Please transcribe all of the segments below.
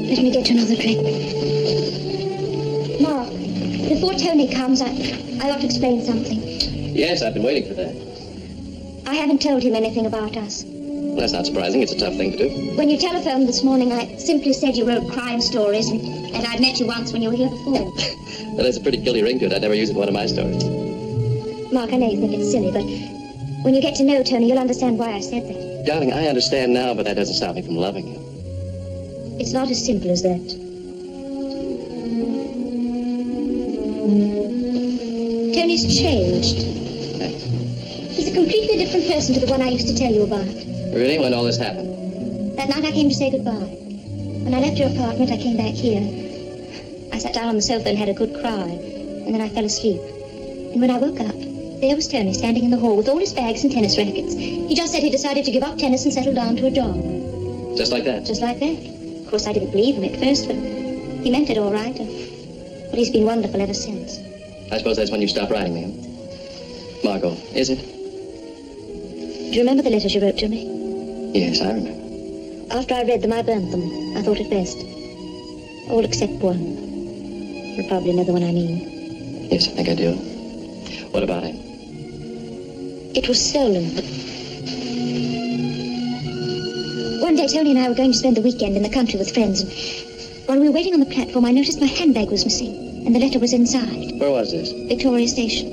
Let me get another drink. Mark, before Tony comes, I ought to explain something. Yes, I've been waiting for that. I haven't told him anything about us. Well, that's not surprising. It's a tough thing to do. When you telephoned this morning, I simply said you wrote crime stories and I'd met you once when you were here before. Well, there's a pretty guilty ring to it. I'd never use it in one of my stories. Mark, I know you think it's silly, but when you get to know Tony, you'll understand why I said that. Darling, I understand now, but that doesn't stop me from loving you. It's not as simple as that. Tony's changed. Thanks. He's a completely different person to the one I used to tell you about. Really? When all this happened? That night I came to say goodbye. When I left your apartment, I came back here. I sat down on the sofa and had a good cry, and then I fell asleep. And when I woke up, there was Tony standing in the hall with all his bags and tennis rackets. He just said he decided to give up tennis and settle down to a job. Just like that? Just like that. Of course, I didn't believe him at first, but he meant it all right. But he's been wonderful ever since. I suppose that's when you stopped writing me. Margot, is it? Do you remember the letters you wrote to me? Yes, I remember. After I read them, I burnt them. I thought it best. All except one. You'll probably know the one I mean. Yes, I think I do. What about it? It was stolen. One day, Tony and I were going to spend the weekend in the country with friends, and while we were waiting on the platform, I noticed my handbag was missing, and the letter was inside. Where was this? Victoria Station.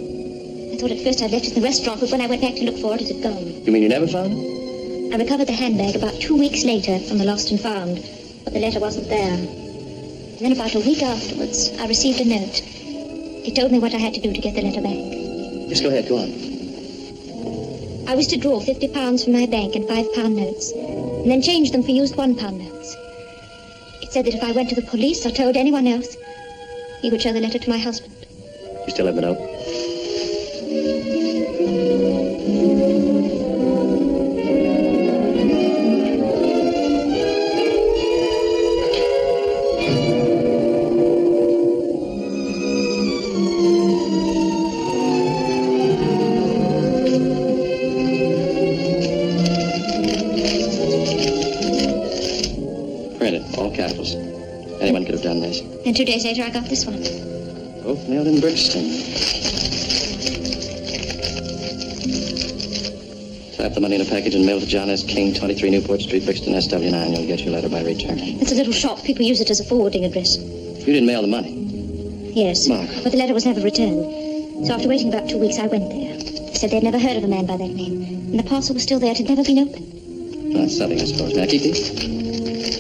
I thought at first I'd left it in the restaurant, but when I went back to look for it, it had gone. You mean you never found it? I recovered the handbag about 2 weeks later from the lost and found, but the letter wasn't there. And then about a week afterwards, I received a note. It told me what I had to do to get the letter back. Just go ahead, go on. I was to draw £50 from my bank in £5 notes, and then change them for used £1 notes. It said that if I went to the police or told anyone else, he would show the letter to my husband. You still have the note? Anyone could have done this. And 2 days later, I got this one. Both mailed in Brixton. Slap the money in a package and mail to John S. King, 23 Newport Street, Brixton, SW9. You'll get your letter by return. It's a little shop. People use it as a forwarding address. You didn't mail the money? Yes. Mark. But the letter was never returned. So after waiting about 2 weeks, I went there. They said they'd never heard of a man by that name. And the parcel was still there. It had never been opened. Well, that's something, I suppose. May I keep these?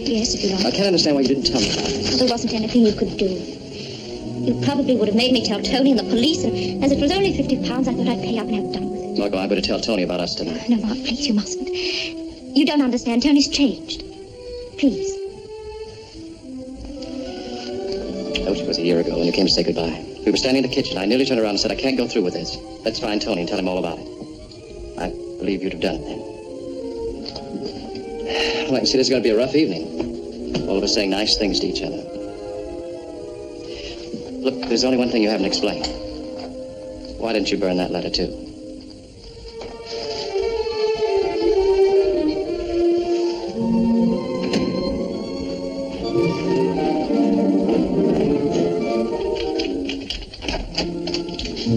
Yes, if you like. I can't understand why you didn't tell me about it. There wasn't anything you could do. You probably would have made me tell Tony and the police, and as it was only £50, I thought I'd pay up and have it done with it. Margot, I better tell Tony about us tonight. No, Mark, please, you mustn't. You don't understand. Tony's changed. Please. Oh, it was a year ago when you came to say goodbye. We were standing in the kitchen. I nearly turned around and said, I can't go through with this. Let's find Tony and tell him all about it. I believe you'd have done it then. Well, I can see this is going to be a rough evening. All of us saying nice things to each other. Look, there's only one thing you haven't explained. Why didn't you burn that letter, too?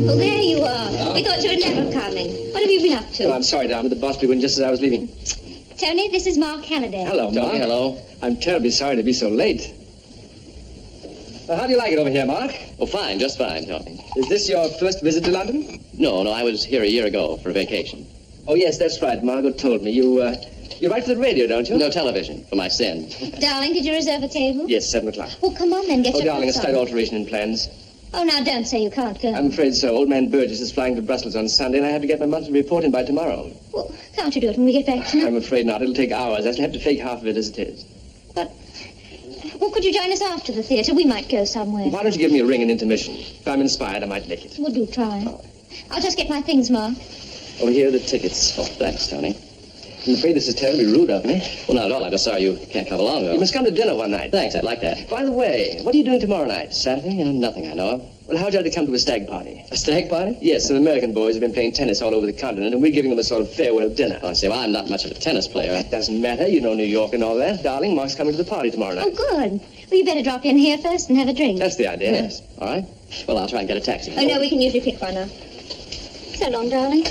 Oh, there you are. We thought you were never coming. What have you been up to? Oh, I'm sorry, darling, but the boss blew in just as I was leaving. Tony, this is Mark Halliday. Hello, Mark. Tony, hello. I'm terribly sorry to be so late. How do you like it over here, Mark? Oh, fine, just fine, Tony. Is this your first visit to London? No, I was here a year ago for vacation. Oh, yes, that's right. Margot told me. You write for the radio, don't you? No television, for my sin. Darling, did you reserve a table? Yes, 7 o'clock. Well, come on then, get Oh, your darling, a clothes slight on. alteration in plans. Oh, now don't say you can't go. I'm afraid so. Old man Burgess is flying to Brussels on Sunday, and I have to get my monthly report in by tomorrow. Well, can't you do it when we get back tonight? I'm afraid not. It'll take hours. I shall have to fake half of it as it is. But, well, could you join us after the theatre? We might go somewhere. Why don't you give me a ring in intermission? If I'm inspired, I might lick it. Well, do try. I'll just get my things, Mark. Oh, here are the tickets. Oh, thanks, Tony. I'm afraid this is terribly rude of me. Well, not at all. I'm just sorry you can't come along, though. You must come to dinner one night. Thanks, I'd like that. By the way, what are you doing tomorrow night? Saturday? Nothing I know of. Well, how'd you like to come to a stag party? A stag party? Yes, some American boys have been playing tennis all over the continent, and we're giving them a sort of farewell dinner. Oh, I see. Well, I'm not much of a tennis player. That doesn't matter. You know New York and all that. Darling, Mark's coming to the party tomorrow night. Oh, good. Well, you better drop in here first and have a drink. That's the idea. Yes. All right. Well, I'll try and get a taxi. Oh, no, we can usually pick one up. So long, darling.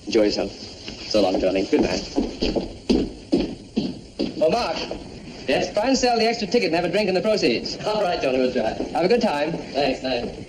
Enjoy yourself. So long, darling. Good night. Oh, Mark. Yes? Try and sell the extra ticket and have a drink in the proceeds. All right, Tony, we'll try. Have a good time. Thanks, thanks.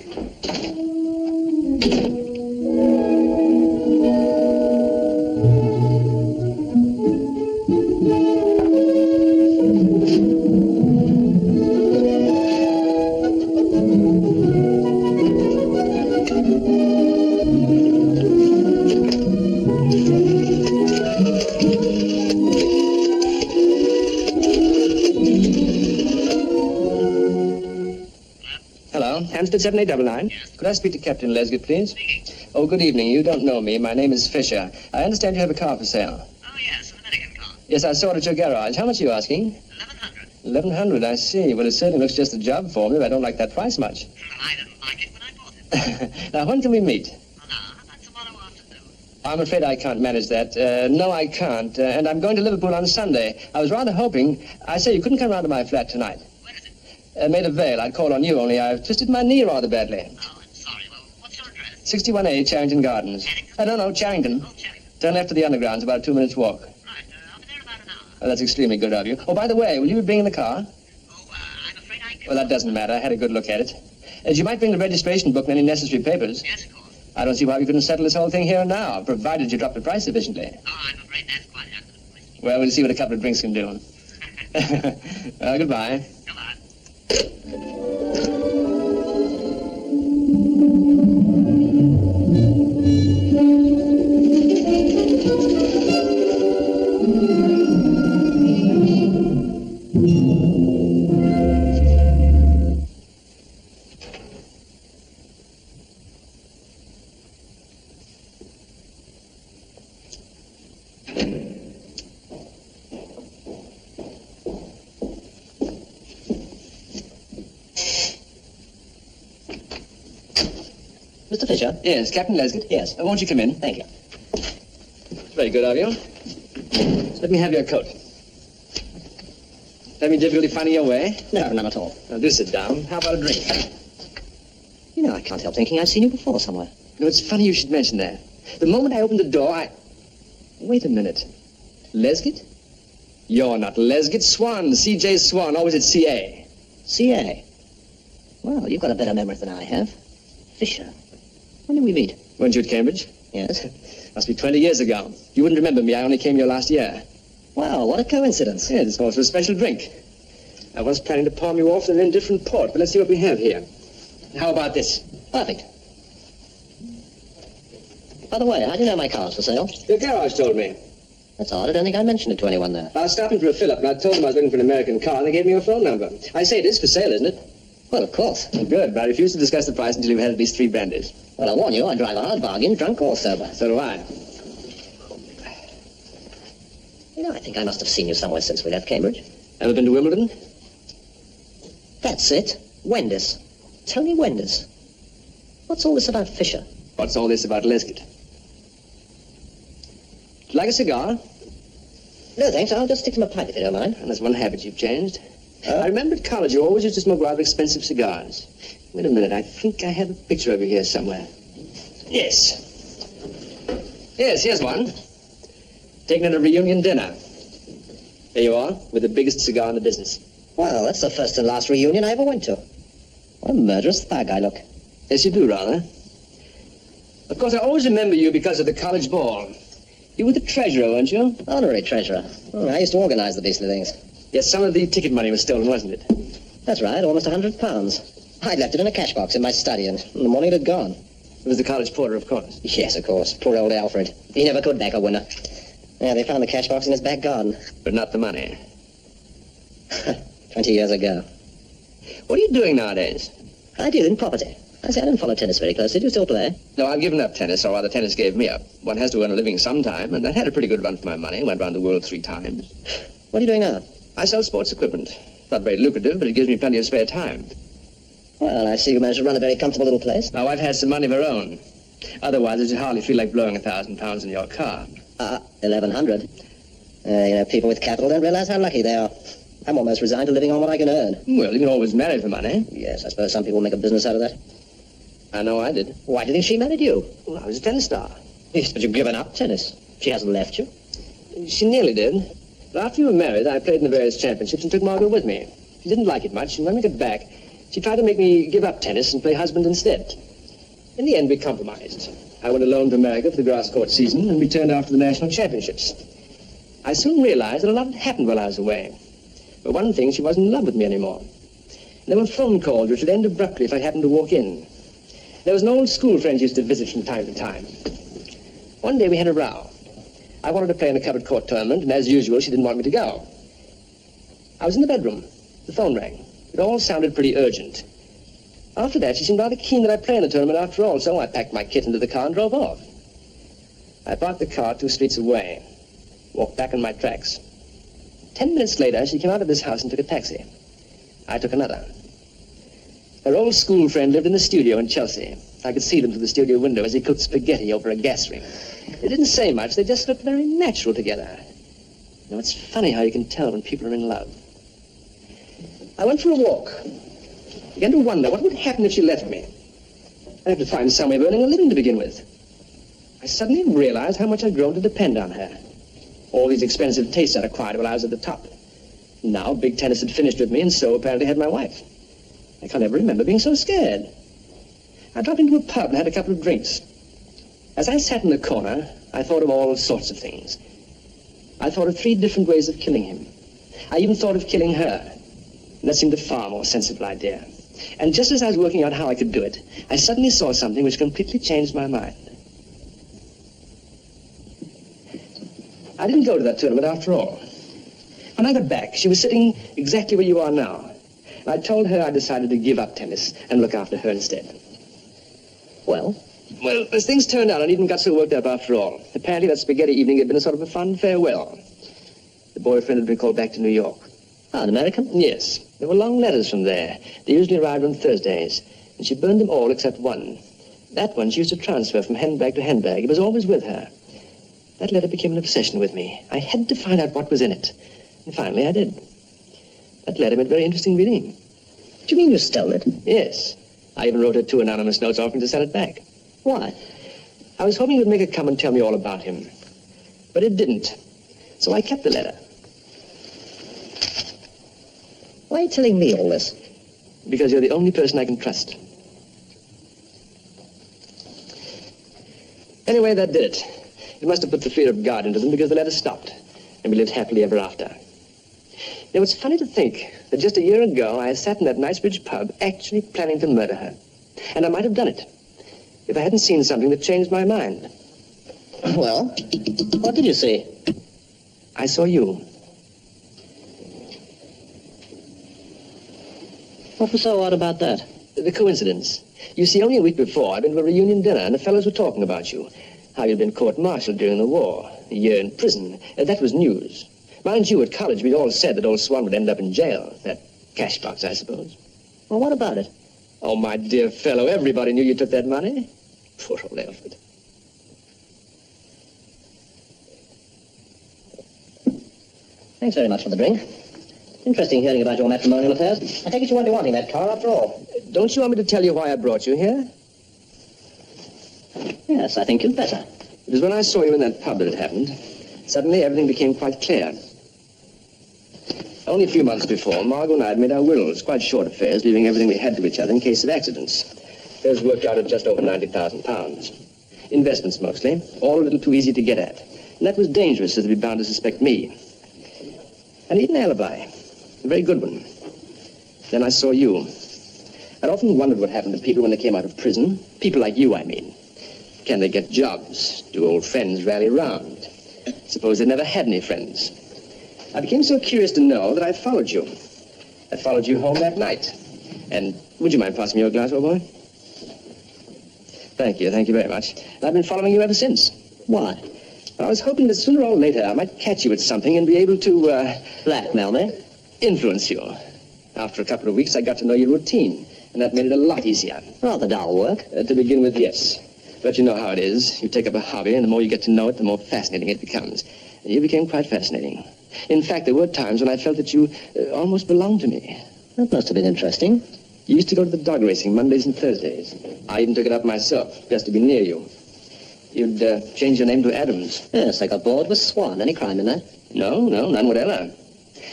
Hello, Hampstead 7899. Yes. Could I speak to Captain Lesgett, please? Speaking. Oh, good evening. You don't know me. My name is Fisher. I understand you have a car for sale. Oh, yes, an American car. Yes, I saw it at your garage. How much are you asking? 1100. 1100, I see. Well, it certainly looks just a job for me, but I don't like that price much. I didn't like it when I bought it. Now, when can we meet? Well, now, how about tomorrow afternoon? I'm afraid I can't manage that. No, I can't. And I'm going to Liverpool on Sunday. I was rather hoping... I say, you couldn't come round to my flat tonight. Where is it? Maida Vale. I'd call on you, only I've twisted my knee rather badly. Oh, I'm sorry. Well, what's your address? 61A, Charrington Gardens. Charrington? No, Charrington. Oh, Charrington. Turn left to the underground. It's about a 2-minute walk. Right, I'll be there about an hour. Oh, that's extremely good of you. Oh, by the way, will you be bringing the car? Oh, I'm afraid I can't. Well, that doesn't matter. I had a good look at it. You might bring the registration book and any necessary papers. Yes, of course. I don't see why we couldn't settle this whole thing here and now, provided you drop the price sufficiently. Oh, I'm afraid that's quite out of the question. Well, we'll see what a couple of drinks can do. Goodbye. Come on. Mr. Fisher? Yes, Captain Lesgett? Yes. Won't you come in? Thank you. Very good of you. Let me have your coat. Having difficulty finding your way? No, none at all. Now, do sit down. How about a drink? You know, I can't help thinking I've seen you before somewhere. No, it's funny you should mention that. The moment I opened the door, I... Wait a minute. Lesgett? You're not Lesgett. Swan. C.J. Swan, always at C.A. C.A.? Well, you've got a better memory than I have. Fisher. When did we meet? Weren't you at Cambridge? Yes. Must be 20 years ago. You wouldn't remember me. I only came here last year. Well, what a coincidence. Yeah, this calls for a special drink. I was planning to palm you off in an indifferent port, but let's see what we have here. How about this? Perfect. By the way, how do you know my car's for sale? Your garage told me. That's odd. I don't think I mentioned it to anyone there. I was stopping for a fill-up, and I told them I was looking for an American car, and they gave me your phone number. I say, it is for sale, isn't it? Well, of course. Well, good, but I refuse to discuss the price until you've had at least 3 brandies. Well, I warn you, I drive a hard bargain, drunk or sober. So do I. You know, I think I must have seen you somewhere since we left Cambridge. Ever been to Wimbledon? That's it. Wenders. Tony Wenders. What's all this about Fisher? What's all this about Lesgett? Like a cigar? No, thanks. I'll just stick to my pipe if you don't mind. And there's one habit you've changed. I remember at college you always used to smoke rather expensive cigars. Wait a minute, I think I have a picture of you here somewhere. Yes. Yes, here's one. Taken at a reunion dinner. There you are, with the biggest cigar in the business. Well, that's the first and last reunion I ever went to. What a murderous thug I look. Yes, you do, rather. Of course, I always remember you because of the college ball. You were the treasurer, weren't you? Honorary treasurer. Oh, I used to organize the beastly things. Yes, some of the ticket money was stolen, wasn't it? That's right, almost £100. I'd left it in a cash box in my study, and in the morning it had gone. It was the college porter, of course. Yes, of course. Poor old Alfred. He never could back a winner. Yeah, they found the cash box in his back garden. But not the money. 20 years ago. What are you doing nowadays? I deal in property. I say, I don't follow tennis very closely. Do you still play? No, I've given up tennis, or rather tennis gave me up. One has to earn a living sometime, and I had a pretty good run for my money. Went around the world 3 times. What are you doing now? I sell sports equipment. Not very lucrative, but it gives me plenty of spare time. Well, I see you managed to run a very comfortable little place. My wife has some money of her own. Otherwise, it'd hardly feel like blowing £1,000 in your car. 1,100. People with capital don't realize how lucky they are. I'm almost resigned to living on what I can earn. Well, you can always marry for money. Yes, I suppose some people make a business out of that. I know I did. Why do you think she married you? Well, I was a tennis star. Yes, but you've given up tennis. She hasn't left you. She nearly did. But after we were married, I played in the various championships and took Margot with me. She didn't like it much, and when we got back, she tried to make me give up tennis and play husband instead. In the end, we compromised. I went alone to America for the grass court season and returned after the national championships. I soon realized that a lot had happened while I was away. For one thing, she wasn't in love with me anymore. And there were phone calls which would end abruptly if I happened to walk in. There was an old school friend used to visit from time to time. One day we had a row. I wanted to play in a covered court tournament, and as usual, she didn't want me to go. I was in the bedroom. The phone rang. It all sounded pretty urgent. After that, she seemed rather keen that I play in the tournament after all, so I packed my kit into the car and drove off. I parked the car 2 streets away, walked back on my tracks. 10 minutes later, she came out of this house and took a taxi. I took another. Her old school friend lived in the studio in Chelsea. I could see them through the studio window as he cooked spaghetti over a gas ring. They didn't say much. They just looked very natural together. You know, it's funny how you can tell when people are in love. I went for a walk. Began to wonder what would happen if she left me. I'd have to find some way of earning a living to begin with. I suddenly realized how much I'd grown to depend on her. All these expensive tastes I'd acquired while I was at the top. Now, big tennis had finished with me, and so apparently had my wife. I can't ever remember being so scared. I dropped into a pub and had a couple of drinks. As I sat in the corner, I thought of all sorts of things. I thought of 3 different ways of killing him. I even thought of killing her. And that seemed a far more sensible idea. And just as I was working out how I could do it, I suddenly saw something which completely changed my mind. I didn't go to that tournament after all. When I got back, she was sitting exactly where you are now. And I told her I decided to give up tennis and look after her instead. Well, as things turned out, I needn't got so worked up after all. Apparently that spaghetti evening had been a sort of a fond farewell. The boyfriend had been called back to New York. an American? Yes. There were long letters from there. They usually arrived on Thursdays. And she burned them all except one. That one she used to transfer from handbag to handbag. It was always with her. That letter became an obsession with me. I had to find out what was in it. And finally I did. That letter made very interesting reading. Do you mean you stole it? Yes. I even wrote her 2 anonymous notes offering to send it back. Why? I was hoping it would make her come and tell me all about him. But it didn't. So I kept the letter. Why are you telling me all this? Because you're the only person I can trust. Anyway, that did it. It must have put the fear of God into them because the letter stopped. And we lived happily ever after. You know, it's funny to think that just a year ago I sat in that Knightsbridge pub actually planning to murder her. And I might have done it if I hadn't seen something that changed my mind. Well, what did you see? I saw you. What was so odd about that? The coincidence. You see, only a week before, I'd been to a reunion dinner, and the fellows were talking about you. How you'd been court-martialed during the war, a year in prison. That was news. Mind you, at college, we'd all said that old Swan would end up in jail. That cash box, I suppose. Well, what about it? Oh, my dear fellow, everybody knew you took that money. Poor old Alfred. Thanks very much for the drink. Interesting hearing about your matrimonial affairs. I take it you won't be wanting that car after all. Don't you want me to tell you why I brought you here? Yes, I think you'd better. It was when I saw you in that pub that it happened. Suddenly, everything became quite clear. Only a few months before, Margot and I had made our wills, quite short affairs, leaving everything we had to each other in case of accidents. Those worked out at just over £90,000. Investments, mostly, all a little too easy to get at. And that was dangerous, as they'd be bound to suspect me. I need an alibi, a very good one. Then I saw you. I'd often wondered what happened to people when they came out of prison. People like you, I mean. Can they get jobs? Do old friends rally round? Suppose they never had any friends. I became so curious to know that I followed you. I followed you home that night. And would you mind passing me your glass, old boy? Thank you very much. And I've been following you ever since. Why? I was hoping that sooner or later I might catch you at something and be able to, Blackmail me? influence you. After a couple of weeks, I got to know your routine, and that made it a lot easier. Rather dull work. To begin with, yes. But you know how it is. You take up a hobby, and the more you get to know it, the more fascinating it becomes. And you became quite fascinating. In fact, there were times when I felt that you almost belonged to me. That must have been interesting. You used to go to the dog racing Mondays and Thursdays. I even took it up myself, just to be near you. You'd change your name to Adams. Yes, I got bored with Swan. Any crime in that? No, none whatever.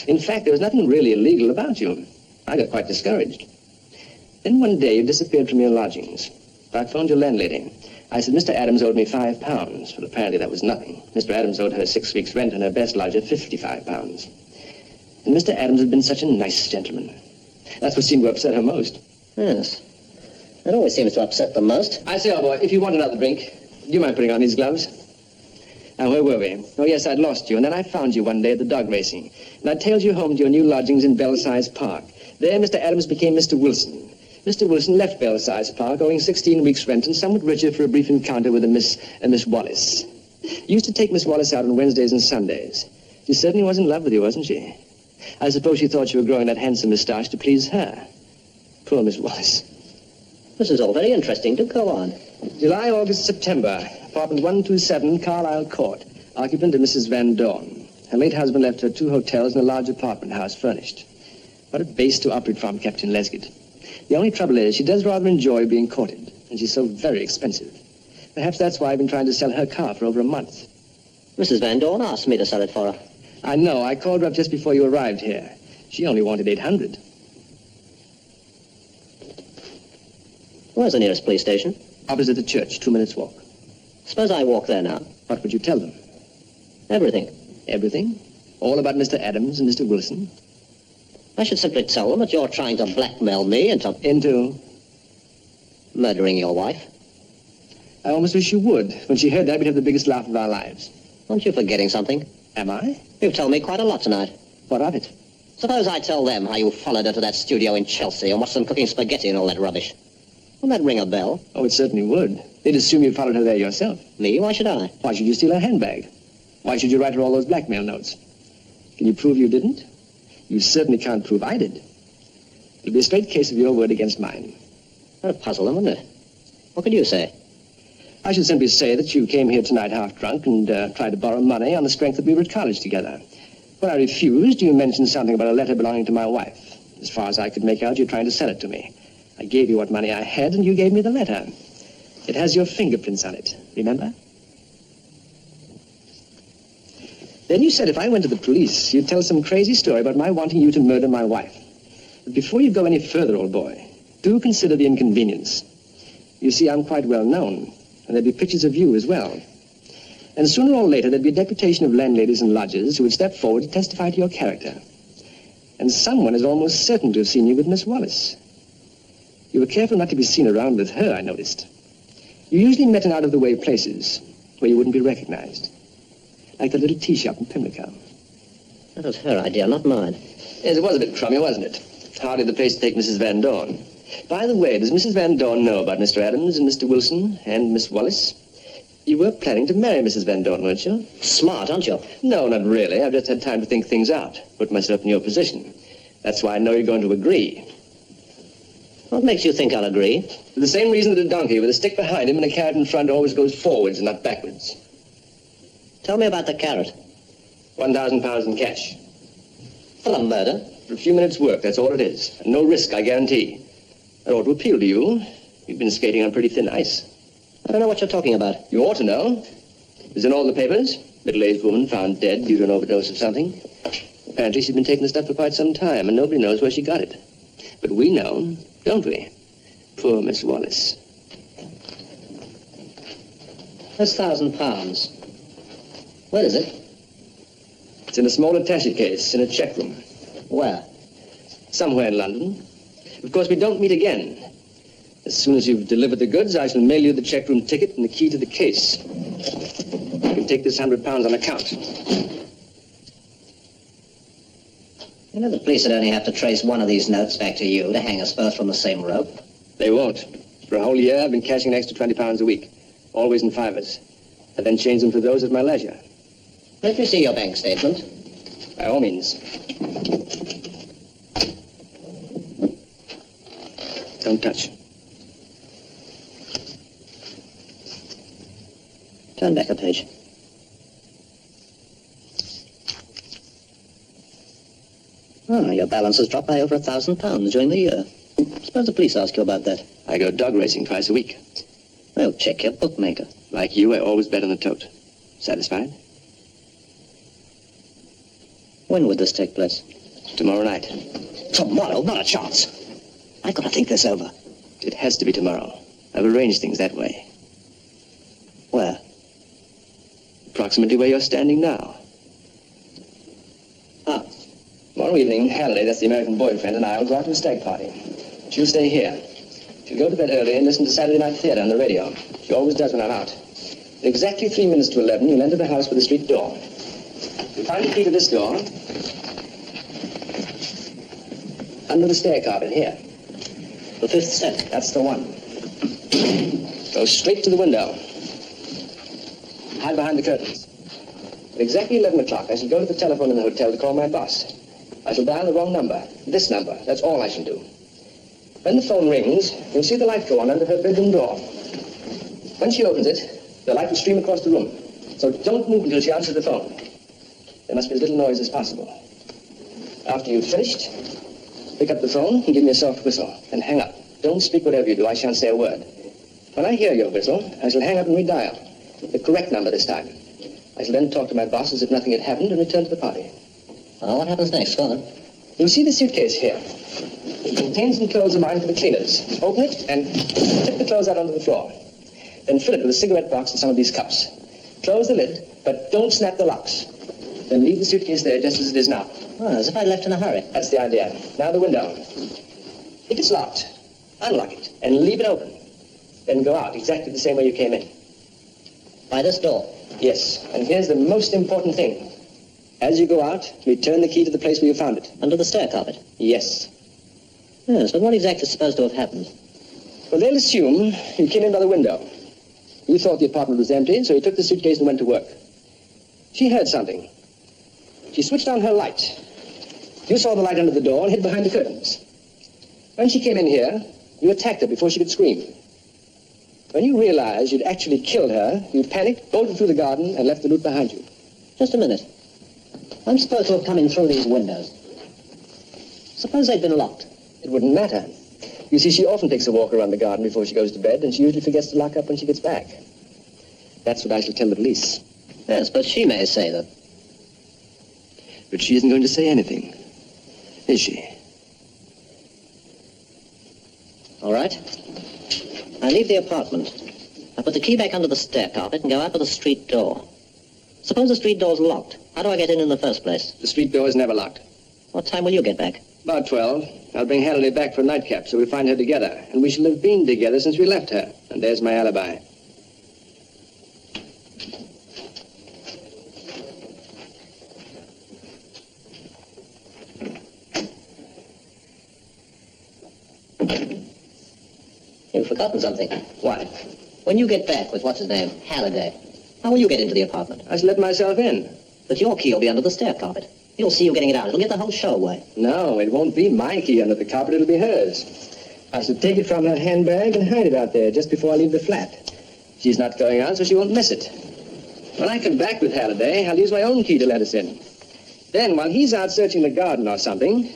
In fact, there was nothing really illegal about you. I got quite discouraged. Then one day you disappeared from your lodgings. I phoned your landlady. I said Mr. Adams owed me £5, but apparently that was nothing. Mr. Adams owed her 6 weeks' rent and her best lodger £55. And Mr. Adams had been such a nice gentleman. That's what seemed to upset her most. Yes. That always seems to upset them most. I say, old boy, if you want another drink, do you mind putting on these gloves? Now, where were we? Oh, yes, I'd lost you, and then I found you one day at the dog racing. And I tailed you home to your new lodgings in Belsize Park. There, Mr. Adams became Mr. Wilson. Mr. Wilson left Belsize Park, owing 16 weeks' rent and somewhat richer for a brief encounter with a Miss Wallace. You used to take Miss Wallace out on Wednesdays and Sundays. She certainly was in love with you, wasn't she? I suppose she thought you were growing that handsome moustache to please her. Poor Miss Wallace. This is all very interesting. Do go on. July, August, September. Apartment 127, Carlisle Court. Occupant of Mrs. Van Dorn. Her late husband left her 2 hotels and a large apartment house furnished. What a base to operate from, Captain Lesgett. The only trouble is she does rather enjoy being courted, and she's so very expensive. Perhaps that's why I've been trying to sell her car for over a month. Mrs. Van Dorn asked me to sell it for her. I know. I called her up just before you arrived here. She only wanted 800. Where's the nearest police station? Opposite the church, 2 minutes walk. Suppose I walk there now. What would you tell them? Everything. Everything? All about Mr. Adams and Mr. Wilson? I should simply tell them that you're trying to blackmail me Into? Murdering your wife. I almost wish you would. When she heard that, we'd have the biggest laugh of our lives. Aren't you forgetting something? Am I? You've told me quite a lot tonight. What of it? Suppose I tell them how you followed her to that studio in Chelsea and watched them cooking spaghetti and all that rubbish. Wouldn't that ring a bell? Oh, it certainly would. They'd assume you followed her there yourself. Me? Why should I? Why should you steal her handbag? Why should you write her all those blackmail notes? Can you prove you didn't? You certainly can't prove I did. It'll be a straight case of your word against mine. That'd puzzle them, wouldn't it? What could you say? I should simply say that you came here tonight half drunk and tried to borrow money on the strength that we were at college together. When I refused, you mentioned something about a letter belonging to my wife. As far as I could make out, you're trying to sell it to me. I gave you what money I had, and you gave me the letter. It has your fingerprints on it, remember? Then you said if I went to the police, you'd tell some crazy story about my wanting you to murder my wife. But before you go any further, old boy, do consider the inconvenience. You see, I'm quite well known, and there'd be pictures of you as well. And sooner or later, there'd be a deputation of landladies and lodgers who would step forward to testify to your character. And someone is almost certain to have seen you with Miss Wallace. You were careful not to be seen around with her, I noticed. You usually met in out-of-the-way places where you wouldn't be recognized. Like the little tea shop in Pimlico. That was her idea, not mine. Yes, it was a bit crummy, wasn't it? Hardly the place to take Mrs. Van Dorn. By the way, does Mrs. Van Dorn know about Mr. Adams and Mr. Wilson and Miss Wallace? You were planning to marry Mrs. Van Dorn, weren't you? Smart, aren't you? No, not really. I've just had time to think things out. Put myself in your position. That's why I know you're going to agree. What makes you think I'll agree? For the same reason that a donkey with a stick behind him and a carrot in front always goes forwards and not backwards. Tell me about the carrot. £1,000 in cash. For the murder? For a few minutes' work, that's all it is. And no risk, I guarantee. That ought to appeal to you. You've been skating on pretty thin ice. I don't know what you're talking about. You ought to know. It's in all the papers. Middle-aged woman found dead due to an overdose of something. Apparently she's been taking the stuff for quite some time, and nobody knows where she got it. But we know, don't we? Poor Miss Wallace. That's £1,000. Where is it? It's in a small attaché case in a check room. Where? Somewhere in London. Of course, we don't meet again. As soon as you've delivered the goods, I shall mail you the check room ticket and the key to the case. You can take this £100 on account. You know the police would only have to trace one of these notes back to you to hang us both from the same rope. They won't. For a whole year, I've been cashing an extra £20 a week, always in fivers. I then change them for those at my leisure. Let me see your bank statement. By all means. Don't touch. Turn back a page. Ah, your balance has dropped by over £1,000 during the year. Suppose the police ask you about that. I go dog racing twice a week. Well, check your bookmaker. Like you, I always bet on the tote. Satisfied? When would this take place? Tomorrow night. Tomorrow? Not a chance. I've got to think this over. It has to be tomorrow. I've arranged things that way. Where? Approximately where you're standing now. Ah. Tomorrow evening, Halliday, that's the American boyfriend, and I will go out to a stag party. She'll stay here. She'll go to bed early and listen to Saturday Night Theatre on the radio. She always does when I'm out. In exactly 3 minutes to 11, you'll enter the house with the street door. You'll find the key to this door under the stair carpet here. The 5th step. That's the one. Go straight to the window. Hide behind the curtains. At exactly 11 o'clock, I shall go to the telephone in the hotel to call my boss. I shall dial the wrong number. This number. That's all I shall do. When the phone rings, you'll see the light go on under her bedroom door. When she opens it, the light will stream across the room. So don't move until she answers the phone. There must be as little noise as possible. After you've finished, pick up the phone and give me a soft whistle. And hang up. Don't speak whatever you do. I shan't say a word. When I hear your whistle, I shall hang up and redial. The correct number this time. I shall then talk to my boss as if nothing had happened and return to the party. What happens next? Go on. You'll see the suitcase here. It contains some clothes of mine for the cleaners. Open it and tip the clothes out onto the floor. Then fill it with a cigarette box and some of these cups. Close the lid, but don't snap the locks. Then leave the suitcase there just as it is now. As if I left in a hurry. That's the idea. Now the window. If it's locked, unlock it and leave it open. Then go out exactly the same way you came in. By this door? Yes, and here's the most important thing. As you go out, return the key to the place where you found it. Under the stair carpet? Yes. Yes, but what exactly is supposed to have happened? Well, they'll assume you came in by the window. You thought the apartment was empty, so you took the suitcase and went to work. She heard something. She switched on her light. You saw the light under the door and hid behind the curtains. When she came in here, you attacked her before she could scream. When you realized you'd actually killed her, you panicked, bolted through the garden, and left the loot behind you. Just a minute. I'm supposed to have come in through these windows. Suppose they'd been locked. It wouldn't matter. You see, she often takes a walk around the garden before she goes to bed, and she usually forgets to lock up when she gets back. That's what I shall tell the police. Yes, but she may say that. But she isn't going to say anything, is she? All right. I leave the apartment. I put the key back under the stair carpet and go out by the street door. Suppose the street door's locked. How do I get in the first place? The street door is never locked. What time will you get back? About 12. I'll bring Halliday back for a nightcap, so we'll find her together. And we shall have been together since we left her. And there's my alibi. You've forgotten something. What? When you get back with what's-his-name, Halliday, how will you get into the apartment? I shall let myself in. But your key will be under the stair carpet. You'll see you getting it out. It'll get the whole show away. No, it won't be my key under the carpet. It'll be hers. I shall take it from her handbag and hide it out there just before I leave the flat. She's not going out, so she won't miss it. When I come back with Halliday, I'll use my own key to let us in. Then, while he's out searching the garden or something,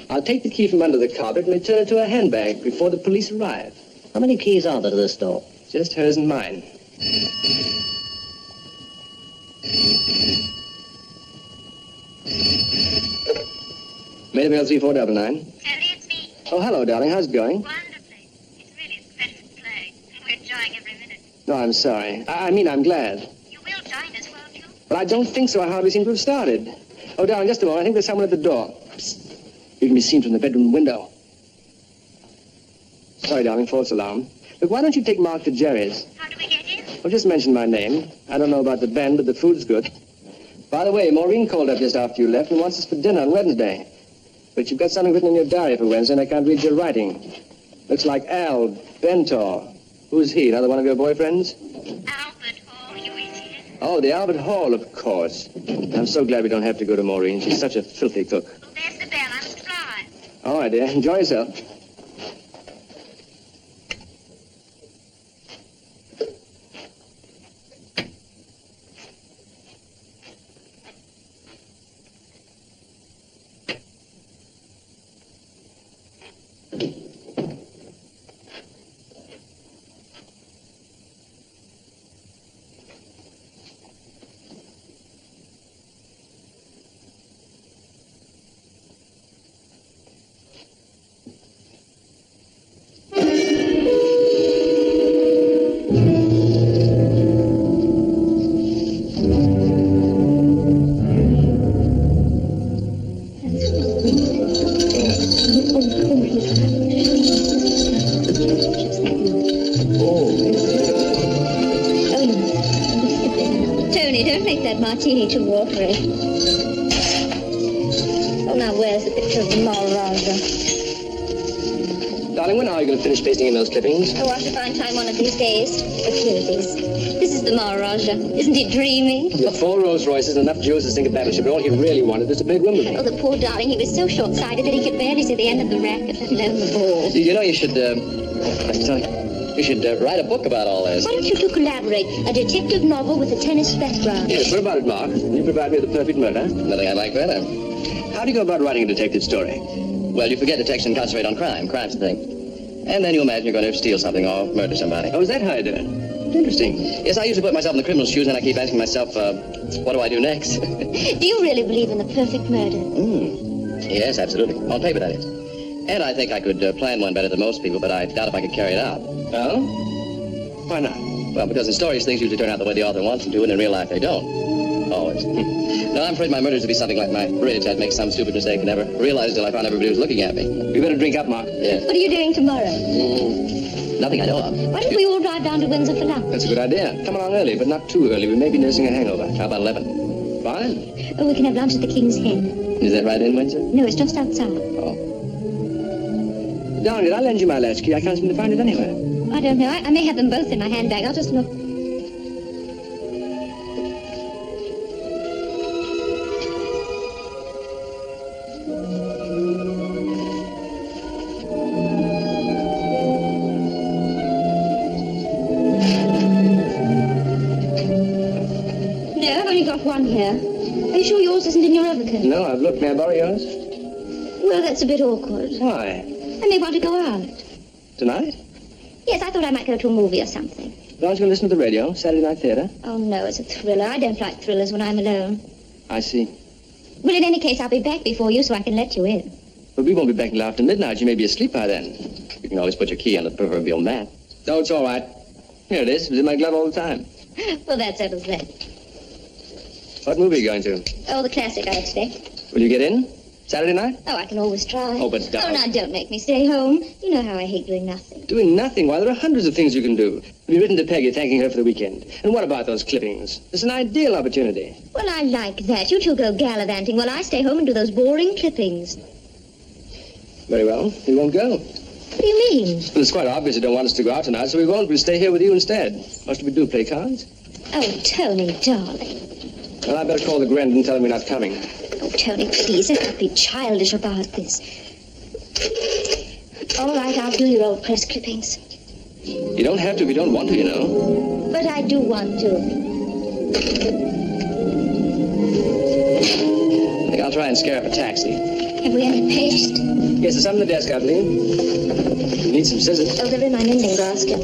I'll take the key from under the carpet and return it to her handbag before the police arrive. How many keys are there to this door? Just hers and mine. Maidavale 3499. Terry, it's me. Oh, hello, darling. How's it going? Wonderfully. It's really a splendid play. We're enjoying every minute. No, I'm sorry. I mean, I'm glad. You will join us, won't you? But I don't think so. I hardly seem to have started. Oh, darling, just a moment. I think there's someone at the door. Psst. You can be seen from the bedroom window. Sorry, darling. False alarm. Look, why don't you take Mark to Jerry's? How do we get in? Well, just mention my name. I don't know about the band, but the food's good. By the way, Maureen called up just after you left and wants us for dinner on Wednesday. But you've got something written in your diary for Wednesday, and I can't read your writing. Looks like Al Bentor. Who's he? Another one of your boyfriends? Albert Hall, you idiot. Oh, the Albert Hall, of course. I'm so glad we don't have to go to Maureen. She's such a filthy cook. Well, there's the bell. I must fly. All right, dear. Enjoy yourself. Tony, don't make that martini too watery. Oh, now where's the picture of the Maharaja? Darling, when are you going to finish pasting in those clippings? Oh, I have to find time one of these days. But here it is. This is the Maharaja. Isn't he dreamy? The 4 Rolls Royces and enough jewels to sink a battleship, but all he really wanted was a big Wimbledon. Oh, the poor darling. He was so short-sighted that he could barely see the end of the racket, let alone the ball. You know, you should, you should write a book about all this. Why don't you two collaborate? A detective novel with a tennis background. Yes, what about it, Mark? You provide me with the perfect murder. Nothing I like better. How do you go about writing a detective story? Well, you forget detection and concentrate on crime. Crime's the thing. And then you imagine you're going to steal something or murder somebody. Oh, is that how you do it? Interesting. Yes, I usually put myself in the criminal's shoes and I keep asking myself, what do I do next? Do you really believe in the perfect murder? Yes, absolutely. On paper, that is. And I think I could plan one better than most people, but I doubt if I could carry it out. Oh? Why not? Well, because in stories, things usually turn out the way the author wants them to, and in real life, they don't. Always. No, I'm afraid my murders would be something like my bridge. I'd make some stupid mistake and never realize till I found everybody was looking at me. We better drink up, Mark. Yes. What are you doing tomorrow? Nothing I know of. Why don't we all drive down to Windsor for lunch? That's a good idea. Come along early, but not too early. We may be nursing a hangover. How about 11? Fine. Oh, we can have lunch at the King's Head. Is that right in Windsor? No, it's just outside. Oh. Darling, did I lend you my latchkey? I can't seem to find it anywhere. I don't know. I may have them both in my handbag. I'll just look. No, I've only got one here. Are you sure yours isn't in your overcoat? No, I've looked. May I borrow yours? Well, that's a bit awkward. Why? I may want to go out. Tonight? Yes, I thought I might go to a movie or something. Aren't you going to listen to the radio? Saturday night theatre? Oh, no, it's a thriller. I don't like thrillers when I'm alone. I see. Well, in any case, I'll be back before you so I can let you in. But we won't be back until after midnight. You may be asleep by then. You can always put your key on the proverbial mat. No, it's all right. Here it is. It was in my glove all the time. Well, that settles that. What movie are you going to? Oh, the classic, I expect. Will you get in? Saturday night? Oh, I can always try. Oh, but Oh, darling. now, don't make me stay home. You know how I hate doing nothing. Doing nothing? Why, there are hundreds of things you can do. Have you written to Peggy thanking her for the weekend? And what about those clippings? It's an ideal opportunity. Well, I like that. You two go gallivanting while I stay home and do those boring clippings. Very well. We won't go. What do you mean? Well, it's quite obvious you don't want us to go out tonight, so we won't. We'll stay here with you instead. What should we do, play cards? Oh, Tony, darling. Well, I better call the Grand and tell him we're not coming. Oh, Tony, please, let's not be childish about this. All right, I'll do your old press clippings. You don't have to if you don't want to, you know. But I do want to. I think I'll try and scare up a taxi. Have we any paste? Yes, there's some on the desk, I believe. You need some scissors. Oh, they're in my mending basket.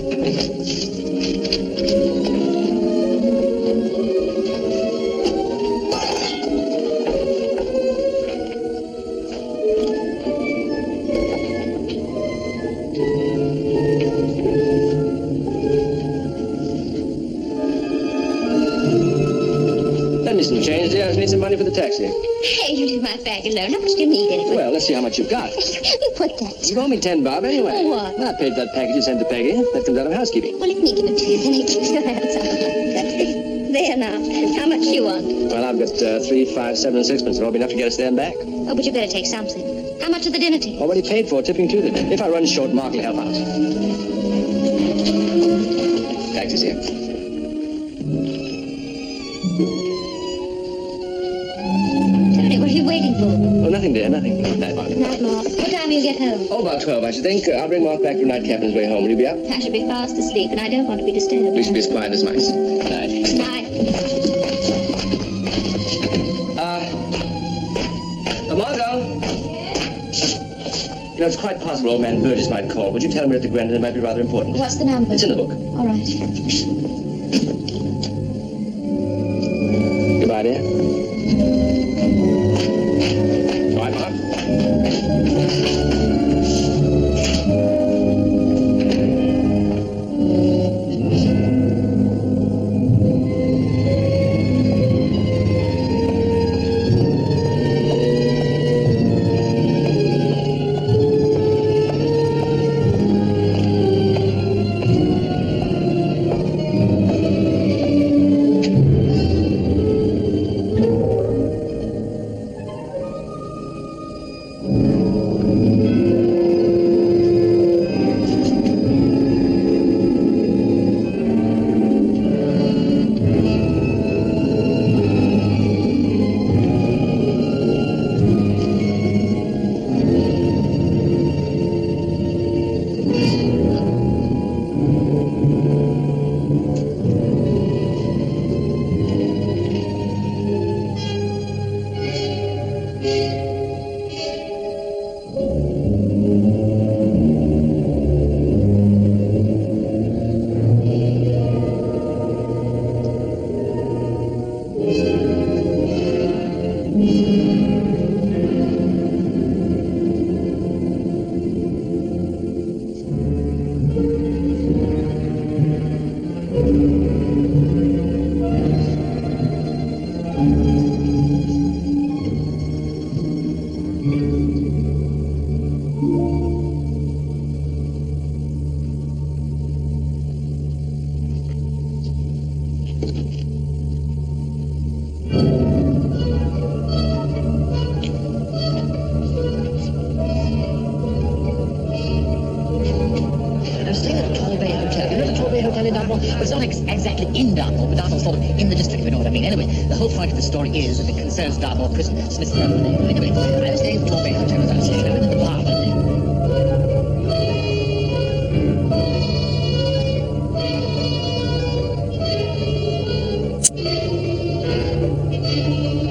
Lend me some change, dear. I need some money for the taxi. Hey, you leave my bag alone. How much do you need anyway? Well, let's see how much you've got. You put that. You owe me 10 bob anyway. For what? I paid that package you sent to Peggy. That comes out of housekeeping. Well, let me give it to you, then you keep your hands up. There now. How much do you want? Well, I've got 3, 5, 7, and 6 pence. It'll be enough to get us there and back. Oh, but you better take something. How much are the dinner tickets? Already paid for, tip included. If I run short, Mark will help out. Taxi's here. Tony, what are you waiting for? Oh, nothing, dear, nothing. Night, Mark. Night, Mark. What time will you get home? Oh, about 12, I should think. I'll bring Mark back from nightcap on his way home. Will you be up? I should be fast asleep, and I don't want to be disturbed. We should be as quiet as mice. Night. Night. Margot? You know, it's quite possible old man Burgess might call. Would you tell him we're at the Grand? It might be rather important. What's the number? It's in the book. All right. Goodbye, dear. All right, Mark. Exactly in Dartmoor, but Dartmoor's sort of in the district, if you know what I mean. Anyway, the whole point of the story is that it concerns Dartmoor Prison. Smith's the name. Anyway, I was staying at the Torbay Hotel, as I was saying. I was in the bar one day.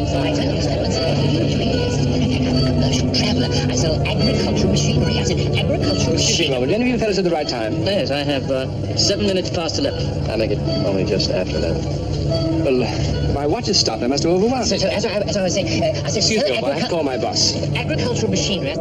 So I tell you, Stephenson, what I'm doing is, I'm a commercial traveller. I sell agricultural machinery. I said agricultural Excuse me, machinery. Robert. Any of you fellas at the right time? Yes, I have 7 minutes past 11. I make it only just after 11. Well, my watch has stopped. I must have overwhelmed. So as I was saying, I said, Excuse sir, me, I have to call my boss. agricultural machinery.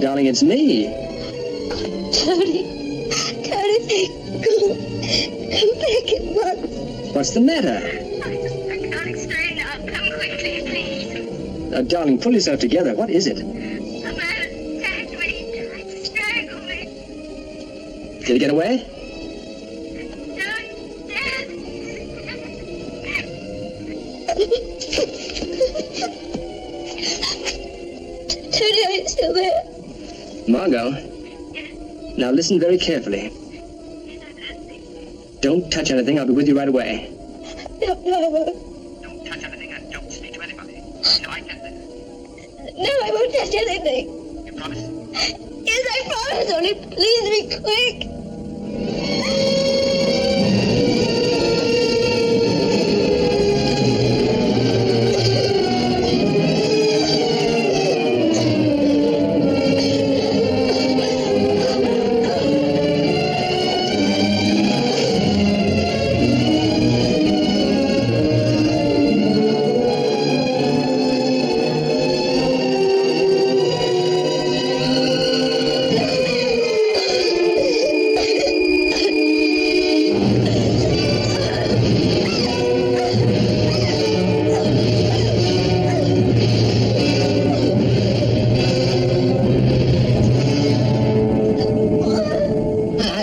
Darling, it's me. Tony, come back at once. What's the matter? I can't explain now. Come quickly, please. Darling, pull yourself together. What is it? A man attacked me, tried to strangle me. Did he get away? Don't dead. Tony, are you still there? Margot, now listen very carefully. Don't touch anything. I'll be with you right away. No, I won't. Don't touch anything and don't speak to anybody. Till I get there. No, I won't touch anything. You promise? Yes, I promise. Only please be quick.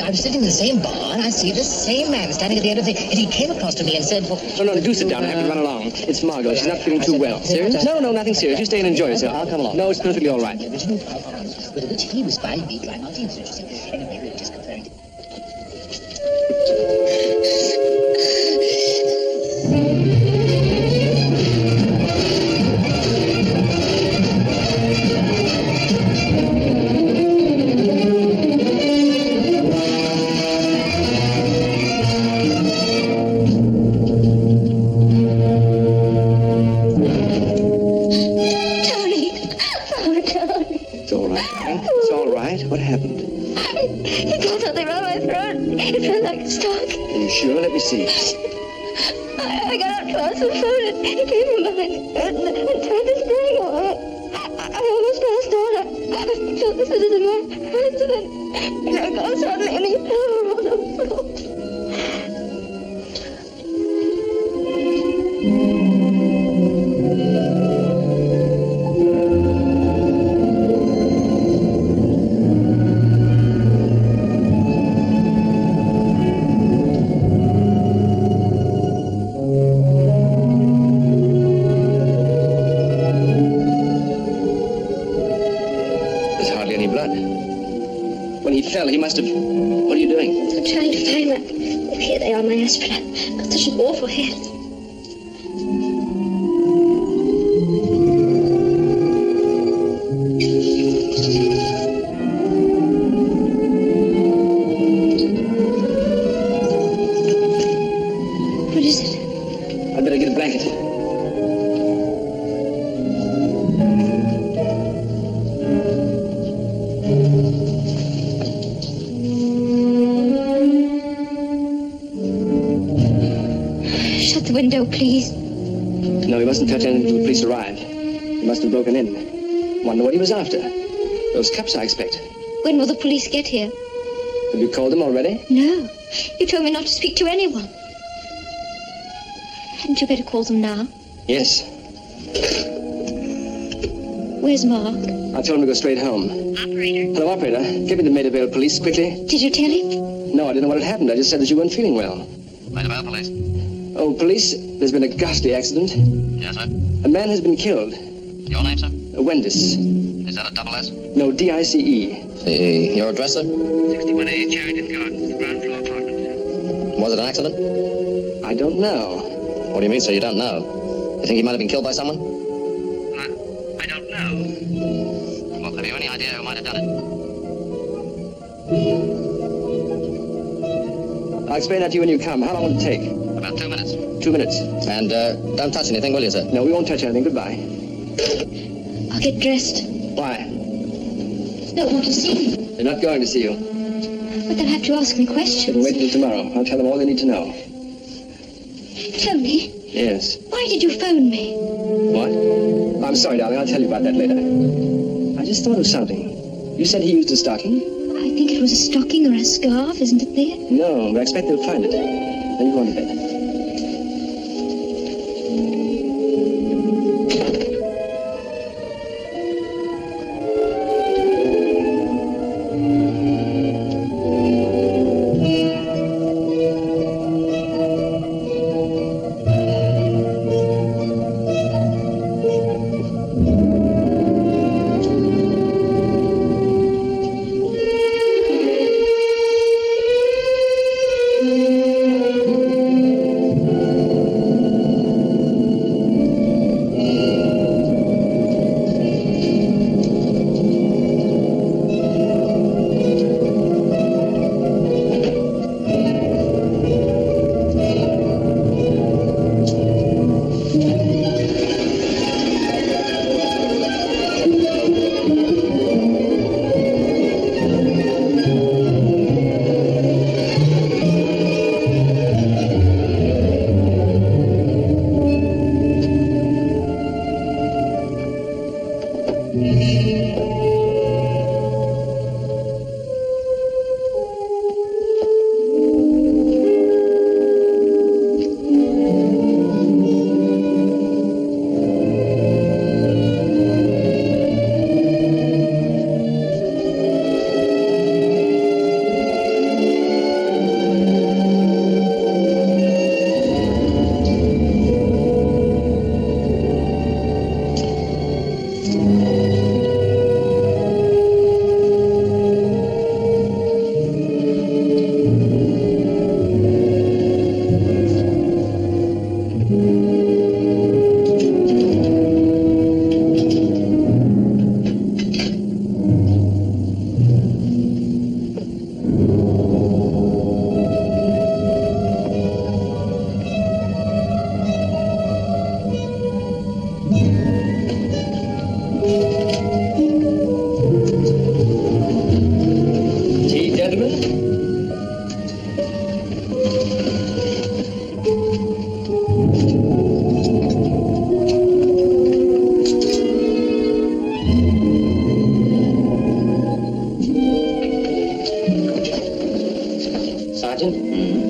I'm sitting in the same bar, and I see this same man standing at the end of the... And he came across to me and said... Well, No, do sit down. I have to run along. It's Margot. She's not feeling too well. Serious? No, nothing serious. You stay and enjoy yourself. I'll come along. No, it's perfectly all right. The original compounds with which he was buying beef like Martin's interesting. Anyway, we're just comparing... It's all right, darling. It's all right. What happened? He got something around my throat. It felt like a stock. Are you sure? Let me see. I got up to answer the phone and he came from behind and tried to strangle me. I almost passed out. I felt the scissors in my hands and then he let go suddenly and he fell on the floor. There's hardly any blood. When he fell, he must have... What are you doing? I'm trying to find my... Here they are, my aspirin. I've got such an awful head. What is it? I'd better get a blanket. Shut the window, please. No, he mustn't touch anything until the police arrive. He must have broken in. Wonder what he was after. Those cups, I expect. When will the police get here? Have you called them already? No. You told me not to speak to anyone. Hadn't you better call them now? Yes. Where's Mark? I told him to go straight home. Operator. Hello, operator. Get me the Maida Vale police, quickly. Did you tell him? No, I didn't know what had happened. I just said that you weren't feeling well. Maida Vale police. Oh, police, there's been a ghastly accident. Yes, sir. A man has been killed. Your name, sir? Wendis. Is that a double S? No, D-I-C-E. Your address, sir? 61A Charrington Gardens, ground floor apartment. Was it an accident? I don't know. What do you mean, sir? You don't know? You think he might have been killed by someone? I don't know. Well, have you any idea who might have done it? I'll explain that to you when you come. How long will it take? About 2 minutes. 2 minutes. And don't touch anything, will you, sir? No, we won't touch anything. Goodbye. I'll get dressed. Why? They want to see me. They're not going to see you. But they'll have to ask me They questions. can wait until tomorrow. I'll tell them all they need to know. Tony, Yes. why did you phone me? What? I'm sorry, darling. I'll tell you about that later. I just thought of something. You said he used a stocking? I think it was a stocking or a scarf, isn't it there? No, but I expect they'll find it. Then you go on to bed.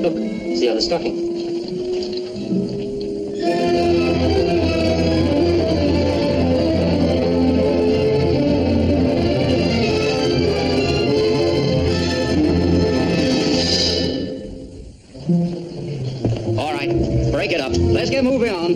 Look, see on the stocking. All right, break it up. Let's get moving on.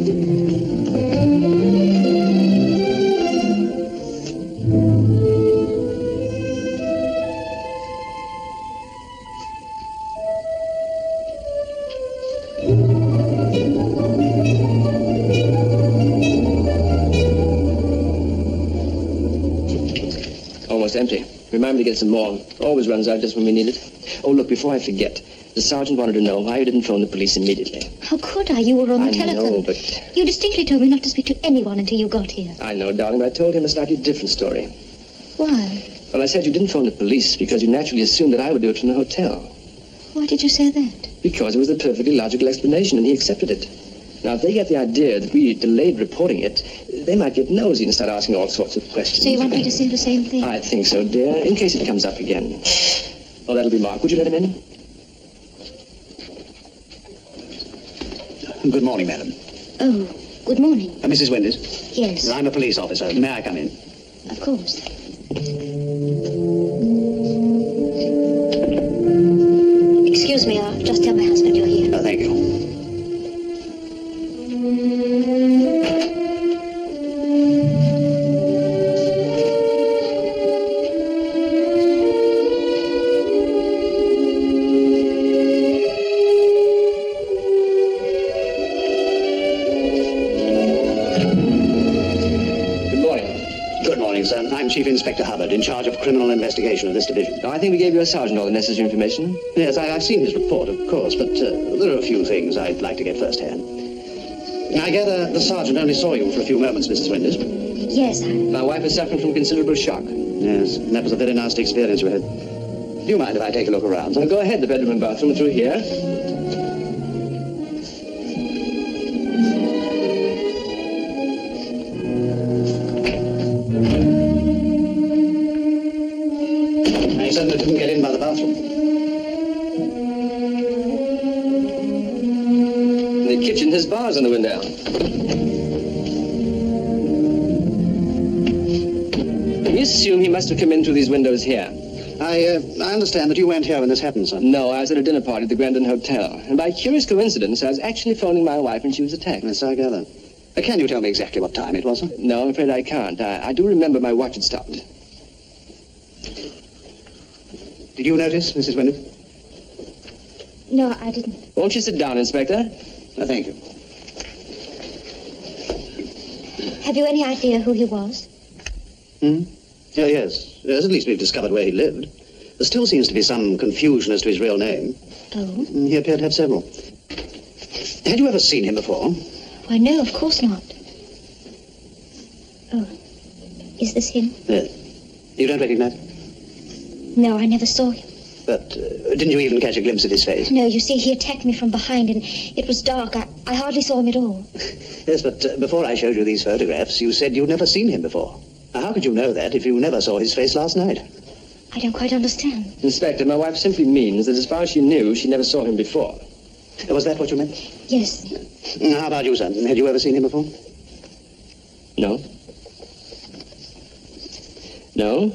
Almost empty. Remind me to get some more. Always runs out just when we need it. Oh, look, before I forget, the sergeant wanted to know why you didn't phone the police immediately. How could I? You were on the telephone. I know, but... You distinctly told me not to speak to anyone until you got here. I know, darling, but I told him a slightly different story. Why? Well, I said you didn't phone the police because you naturally assumed that I would do it from the hotel. Why did you say that? Because it was the perfectly logical explanation, and he accepted it. Now, if they get the idea that we delayed reporting it, they might get nosy and start asking all sorts of questions. So you want me to say the same thing? I think so, dear, in case it comes up again. Oh, that'll be Mark. Would you let him in? Good morning, madam. Oh, good morning. Mrs. Winders? Yes. I'm a police officer. May I come in? Of course. Excuse me, I'll just tell my husband you're here. Thank you. I'm Chief Inspector Hubbard, in charge of criminal investigation of this division. I think we gave your sergeant all the necessary information. Yes, I've seen his report, of course, but there are a few things I'd like to get firsthand. I gather the sergeant only saw you for a few moments, Mrs. Winders. Yes, My wife is suffering from considerable shock. Yes, that was a very nasty experience with her. Do you mind if I take a look around, sir? Well, go ahead, the bedroom and bathroom through here. there's bars on the window. We assume he must have come in through these windows here. I understand that you weren't here when this happened, sir. No, I was at a dinner party at the Grandin Hotel. And by curious coincidence, I was actually phoning my wife when she was attacked. Yes, I gather. Can you tell me exactly what time it was, sir? No, I'm afraid I can't. I do remember my watch had stopped. Did you notice, Mrs. Wyndham? No, I didn't. Won't you sit down, Inspector? Thank you. Have you any idea who he was? Oh, yes. Yes, at least we've discovered where he lived. There still seems to be some confusion as to his real name. Oh? He appeared to have several. Had you ever seen him before? Why, no, of course not. Oh, is this him? Yes. You don't recognize him? No, I never saw him. But didn't you even catch a glimpse of his face? No, you see, he attacked me from behind, and it was dark. I hardly saw him at all. Yes, but before I showed you these photographs, you said you'd never seen him before. Now, how could you know that if you never saw his face last night? I don't quite understand. Inspector, my wife simply means that as far as she knew, she never saw him before. Was that what you meant? Yes. How about you, son? Had you ever seen him before? No. No?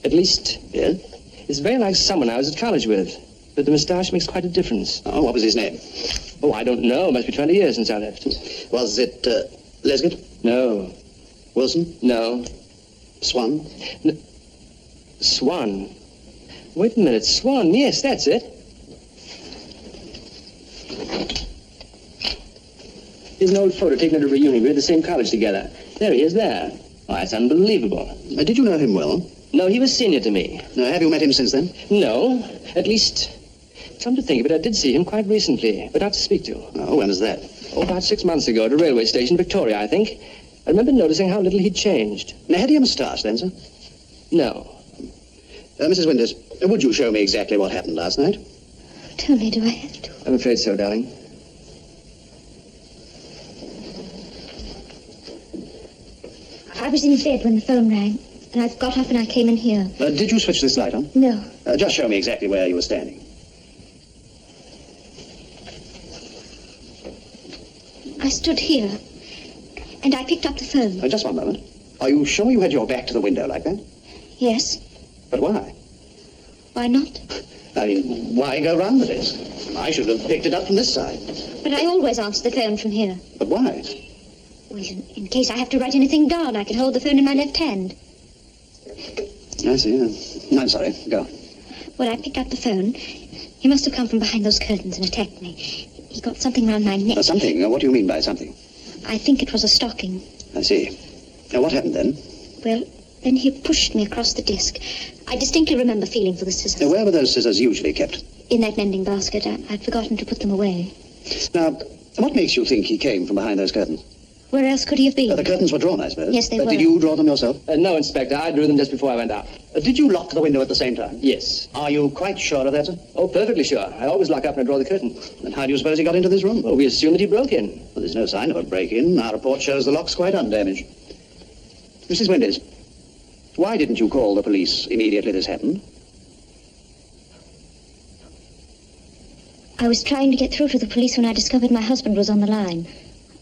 At least... Yes? It's very like someone I was at college with. But the moustache makes quite a difference. Oh, what was his name? Oh, I don't know. It must be 20 years since I left. Was it Lesgett? No. Wilson? No. Swan? Swan. Wait a minute. Swan. Yes, that's it. Here's an old photo taken at a reunion. We were at the same college together. There he is there. Oh, that's unbelievable. Did you know him well? No, he was senior to me. Have you met him since then? No. At least, come to think of it, I did see him quite recently, but not to speak to. Oh, when was that? Oh, about 6 months ago at a railway station, Victoria, I think. I remember noticing how little he'd changed. Now, had he a moustache then, sir? No. Mrs. Winters, would you show me exactly what happened last night? Tony, do I have to? I'm afraid so, darling. I was in bed when the phone rang, and I got up and I came in here. Did you switch this light on? No. Just show me exactly where you were standing. I stood here, and I picked up the phone. Just one moment. Are you sure you had your back to the window like that? Yes. But why? Why not? I mean, why go round with this? I should have picked it up from this side. But I always answer the phone from here. But why? Well, in case I have to write anything down, I can hold the phone in my left hand. I see. I'm sorry. Go. Well, I picked up the phone. He must have come from behind those curtains and attacked me. He got something around my neck. Something? What do you mean by something? I think it was a stocking. I see. Now, what happened then? Well, then he pushed me across the disc. I distinctly remember feeling for the scissors. Where were those scissors usually kept? In that mending basket. I'd forgotten to put them away. Now, what makes you think he came from behind those curtains? Where else could he have been? The curtains were drawn, I suppose. Yes, they were. Did you draw them yourself? No, Inspector. I drew them just before I went out. Did you lock the window at the same time? Yes. Are you quite sure of that, sir? Oh, perfectly sure. I always lock up when I draw the curtain. Then how do you suppose he got into this room? Well, we assume that he broke in. Well, there's no sign of a break-in. Our report shows the lock's quite undamaged. Mrs. Winters, why didn't you call the police immediately this happened? I was trying to get through to the police when I discovered my husband was on the line.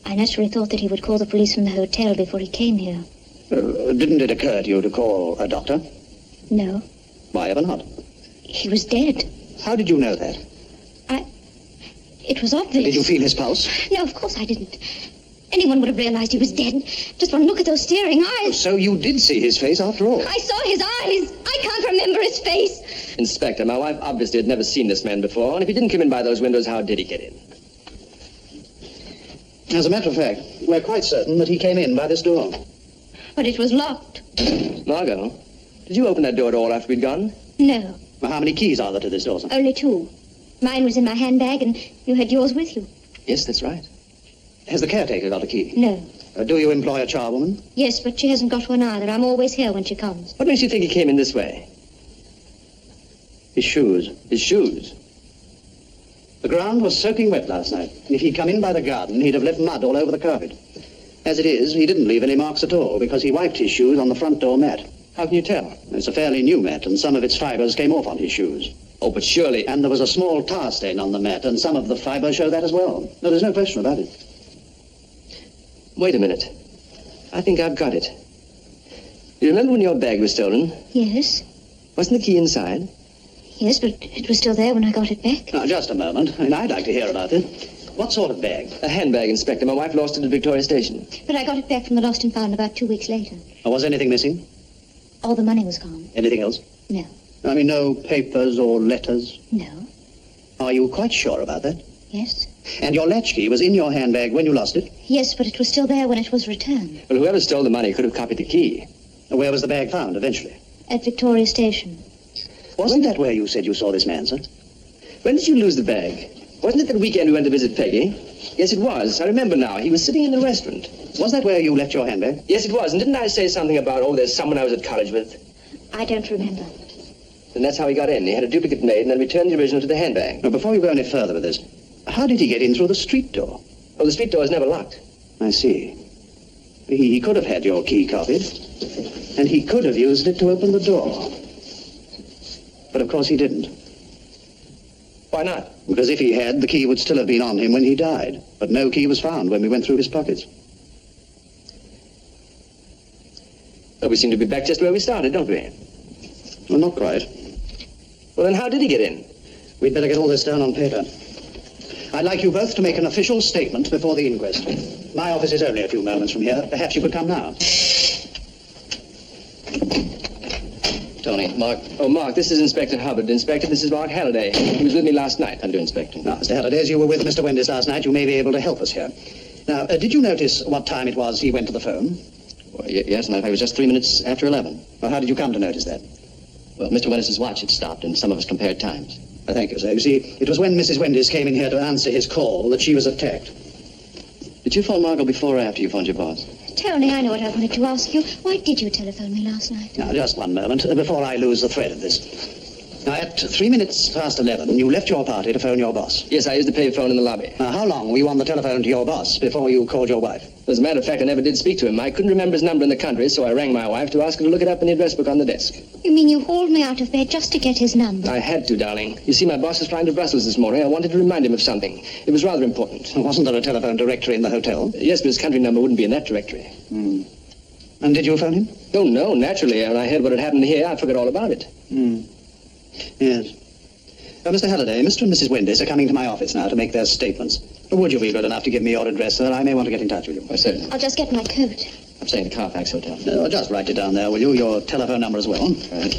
I naturally thought that he would call the police from the hotel before he came here. Didn't it occur to you to call a doctor? No. Why ever not? He was dead. How did you know that? It was obvious. Did you feel his pulse? No, of course I didn't. Anyone would have realized he was dead. Just one look at those staring eyes. So you did see his face after all? I saw his eyes. I can't remember his face. Inspector, my wife obviously had never seen this man before, and if he didn't come in by those windows, how did he get in? As a matter of fact, we're quite certain that he came in by this door. But it was locked. Margot, did you open that door at all after we'd gone? No. Well, how many keys are there to this door, sir? Only 2. Mine was in my handbag, and you had yours with you. Yes, that's right. Has the caretaker got a key? No. Do you employ a charwoman? Yes, but she hasn't got one either. I'm always here when she comes. What makes you think he came in this way? His shoes. His shoes? The ground was soaking wet last night. If he'd come in by the garden, he'd have left mud all over the carpet. As it is, he didn't leave any marks at all, because he wiped his shoes on the front door mat. How can you tell? It's a fairly new mat, and some of its fibers came off on his shoes. Oh, but surely... And there was a small tar stain on the mat, and some of the fibers show that as well. No, there's no question about it. Wait a minute. I think I've got it. You remember when your bag was stolen? Yes. Wasn't the key inside? Yes, but it was still there when I got it back. Now, just a moment. I'd like to hear about it. What sort of bag? A handbag, Inspector. My wife lost it at Victoria Station. But I got it back from the lost and found about 2 weeks later. Was anything missing? All the money was gone. Anything else? No. I mean, no papers or letters? No. Are you quite sure about that? Yes. And your latchkey was in your handbag when you lost it? Yes, but it was still there when it was returned. Well, whoever stole the money could have copied the key. Where was the bag found eventually? At Victoria Station. Wasn't that where you said you saw this man, sir? When did you lose the bag? Wasn't it that weekend we went to visit Peggy? Yes, it was. I remember now. He was sitting in the restaurant. Was that where you left your handbag? Yes, it was. And didn't I say something about, oh, there's someone I was at college with? I don't remember. Then that's how he got in. He had a duplicate made and then returned the original to the handbag. Now, before you go any further with this, how did he get in through the street door? Oh, the street door is never locked. I see. He could have had your key copied, and he could have used it to open the door. But of course he didn't. Why not? Because if he had, the key would still have been on him when he died. But no key was found when we went through his pockets. Well, we seem to be back just where we started, don't we? Well, not quite. Well, then how did he get in? We'd better get all this down on paper. I'd like you both to make an official statement before the inquest. My office is only a few moments from here. Perhaps you could come now. Tony, Mark. Oh, Mark, this is Inspector Hubbard. Inspector, this is Mark Halliday. He was with me last night. How do you, Inspector? Now, Mr. Halliday, as you were with Mr. Wenders last night, you may be able to help us here. Now, did you notice what time it was he went to the phone? Well, yes, and it was just 3 minutes after 11. Well, how did you come to notice that? Well, Mr. Wendes' watch had stopped, and some of us compared times. Thank you, sir. You see, it was when Mrs. Wenders came in here to answer his call that she was attacked. Did you phone Margot before or after you phoned your boss? Tony, I know what I wanted to ask you. Why did you telephone me last night? Now, just one moment, before I lose the thread of this. Now, at 3 minutes past 11, you left your party to phone your boss. Yes, I used the payphone in the lobby. Now, how long were you on the telephone to your boss before you called your wife? As a matter of fact, I never did speak to him. I couldn't remember his number in the country, so I rang my wife to ask her to look it up in the address book on the desk. You mean you hauled me out of bed just to get his number? I had to, darling. You see, my boss is flying to Brussels this morning. I wanted to remind him of something. It was rather important. Wasn't there a telephone directory in the hotel? Yes, but his country number wouldn't be in that directory. And did you phone him? Oh, no, naturally. When I heard what had happened here, I forgot all about it. Yes. Mr. Halliday, Mr. and Mrs. Wenders are coming to my office now to make their statements. Would you be good enough to give me your address, sir? I may want to get in touch with you. Why, certainly. I'll just get my coat. I'm staying at the Carfax Hotel. No, just write it down there, will you? Your telephone number as well. Right.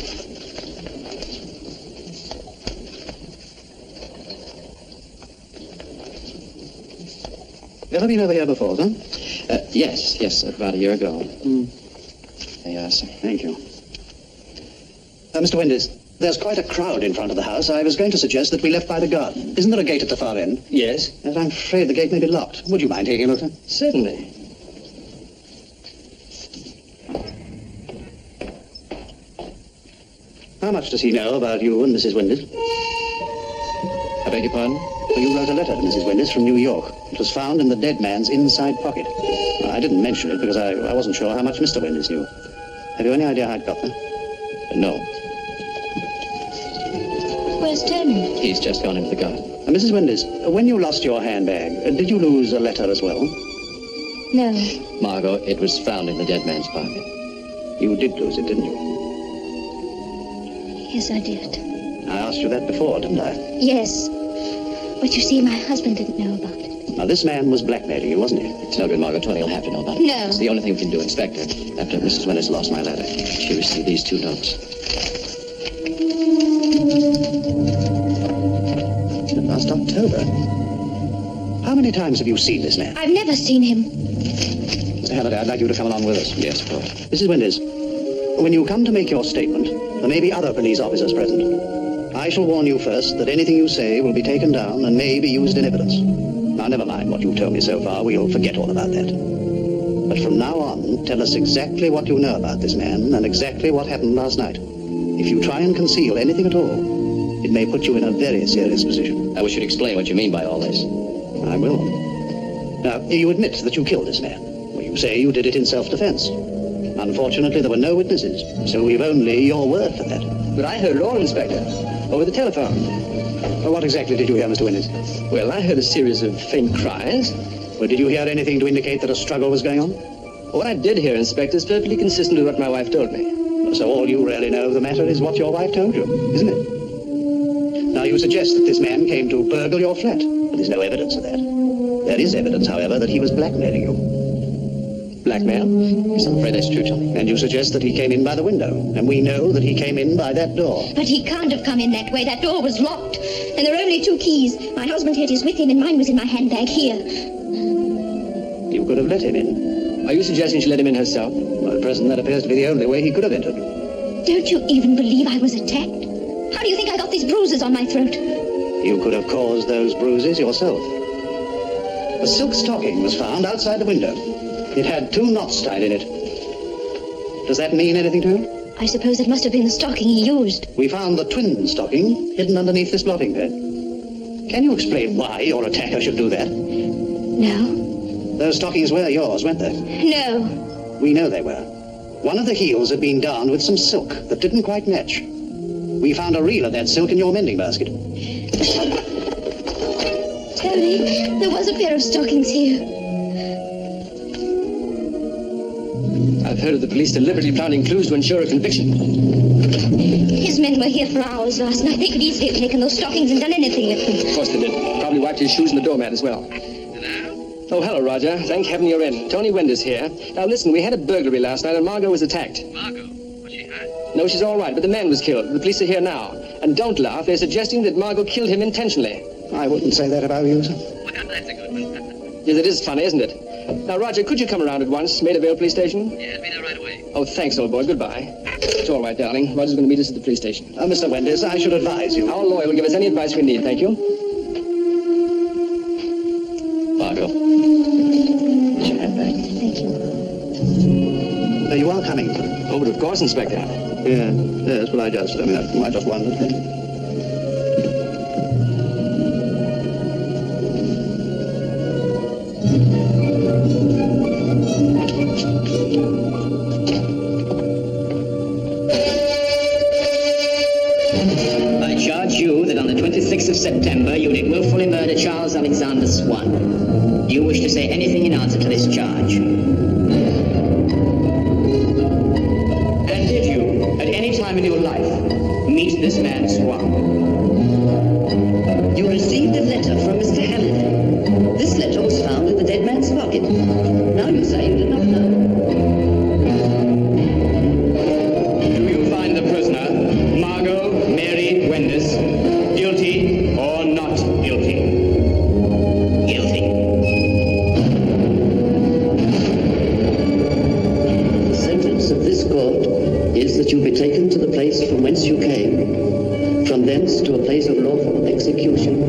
Ever been over here before, sir? Yes, about a year ago. There you are, sir. Thank you. Mr. Wenders, there's quite a crowd in front of the house. I was going to suggest that we left by the garden. Isn't there a gate at the far end? Yes? Yes, I'm afraid the gate may be locked. Would you mind taking a look, sir? Certainly. How much does he know about you and Mrs. Wenders? I beg your pardon? Well, you wrote a letter to Mrs. Wenders from New York. It was found in the dead man's inside pocket. Well, I didn't mention it because I wasn't sure how much Mr. Wenders knew. Have you any idea how it got there? No. Where's Tony? He's just gone into the garden. Mrs. Wenders, when you lost your handbag, did you lose a letter as well? No. Margot, it was found in the dead man's pocket. You did lose it, didn't you? Yes, I did. I asked you that before, didn't I? Yes. But you see, my husband didn't know about it. Now, this man was blackmailing you, wasn't he? It's no good, Margot. Tony will have to know about it. No. It's the only thing we can do, Inspector. After Mrs. Wenders lost my letter, she received these 2 notes. Last October. How many times have you seen this man? I've never seen him. Mr. Halliday, I'd like you to come along with us. Yes, of course. Mrs. Wenders, when you come to make your statement, there may be other police officers present. I shall warn you first that anything you say will be taken down and may be used in evidence. Now, never mind what you've told me so far. We'll forget all about that. But from now on, tell us exactly what you know about this man and exactly what happened last night. If you try and conceal anything at all, it may put you in a very serious position. I wish you'd explain what you mean by all this. I will. Now, you admit that you killed this man. Well, you say you did it in self-defense. Unfortunately, there were no witnesses, so we've only your word for that. But I heard it all, Inspector. Over the telephone. Well, what exactly did you hear, Mr. Wenders? Well, I heard a series of faint cries. Well, did you hear anything to indicate that a struggle was going on? What I did hear, Inspector, is perfectly consistent with what my wife told me. So all you really know of the matter is what your wife told you, isn't it? Now, you suggest that this man came to burgle your flat, but there's no evidence of that. There is evidence, however, that he was blackmailing you. Blackmail? Yes, I'm afraid that's true, Tony. And you suggest that he came in by the window, and we know that he came in by that door. But he can't have come in that way. That door was locked. And there are only 2 keys. My husband had his with him, and mine was in my handbag here. You could have let him in. Are you suggesting she let him in herself? Well, at present, that appears to be the only way he could have entered. Don't you even believe I was attacked? How do you think I got these bruises on my throat? You could have caused those bruises yourself. A silk stocking was found outside the window. It had 2 knots tied in it. Does that mean anything to you? I suppose it must have been the stocking he used. We found the twin stocking hidden underneath this blotting pad. Can you explain why your attacker should do that? No. Those stockings were yours, weren't they? No. We know they were. One of the heels had been darned with some silk that didn't quite match. We found a reel of that silk in your mending basket. Tony, there was a pair of stockings here. I've heard of the police deliberately planting clues to ensure a conviction. His men were here for hours last night. They could easily have taken those stockings and done anything with them. Of course they did. Probably wiped his shoes in the doormat as well. Oh, hello, Roger. Thank heaven you're in. Tony Wender's here. Now, listen, we had a burglary last night and Margot was attacked. Margot? Was she hurt? No, she's all right, but the man was killed. The police are here now. And don't laugh, they're suggesting that Margot killed him intentionally. I wouldn't say that about you, sir. Well, that's a good one. Yes, it is funny, isn't it? Now, Roger, could you come around at once? Maida Vale Police Station? Yeah, I'll be there right away. Oh, thanks, old boy. Goodbye. It's all right, darling. Roger's going to meet us at the police station. Mr. Wenders, I should advise you. Our lawyer will give us any advice we need, thank you. Margot. Here's your handbag. Thank you. You are coming. Oh, but of course, Inspector. Yeah, yes, well, I just wondered. I charge you that on the 26th of September you did willfully murder Charles Alexander Swan. Do you wish to say anything in answer to this charge? And did you, at any time in your life, meet this man Swan? You received a letter from Mr. Halliday. This letter was found in the dead man's pocket. Now you say you did not know. Do you find the prisoner, Margot Mary Wenders, guilty or not guilty? Guilty. The sentence of this court is that you be taken to the place from whence you came, from thence to a place of lawful execution.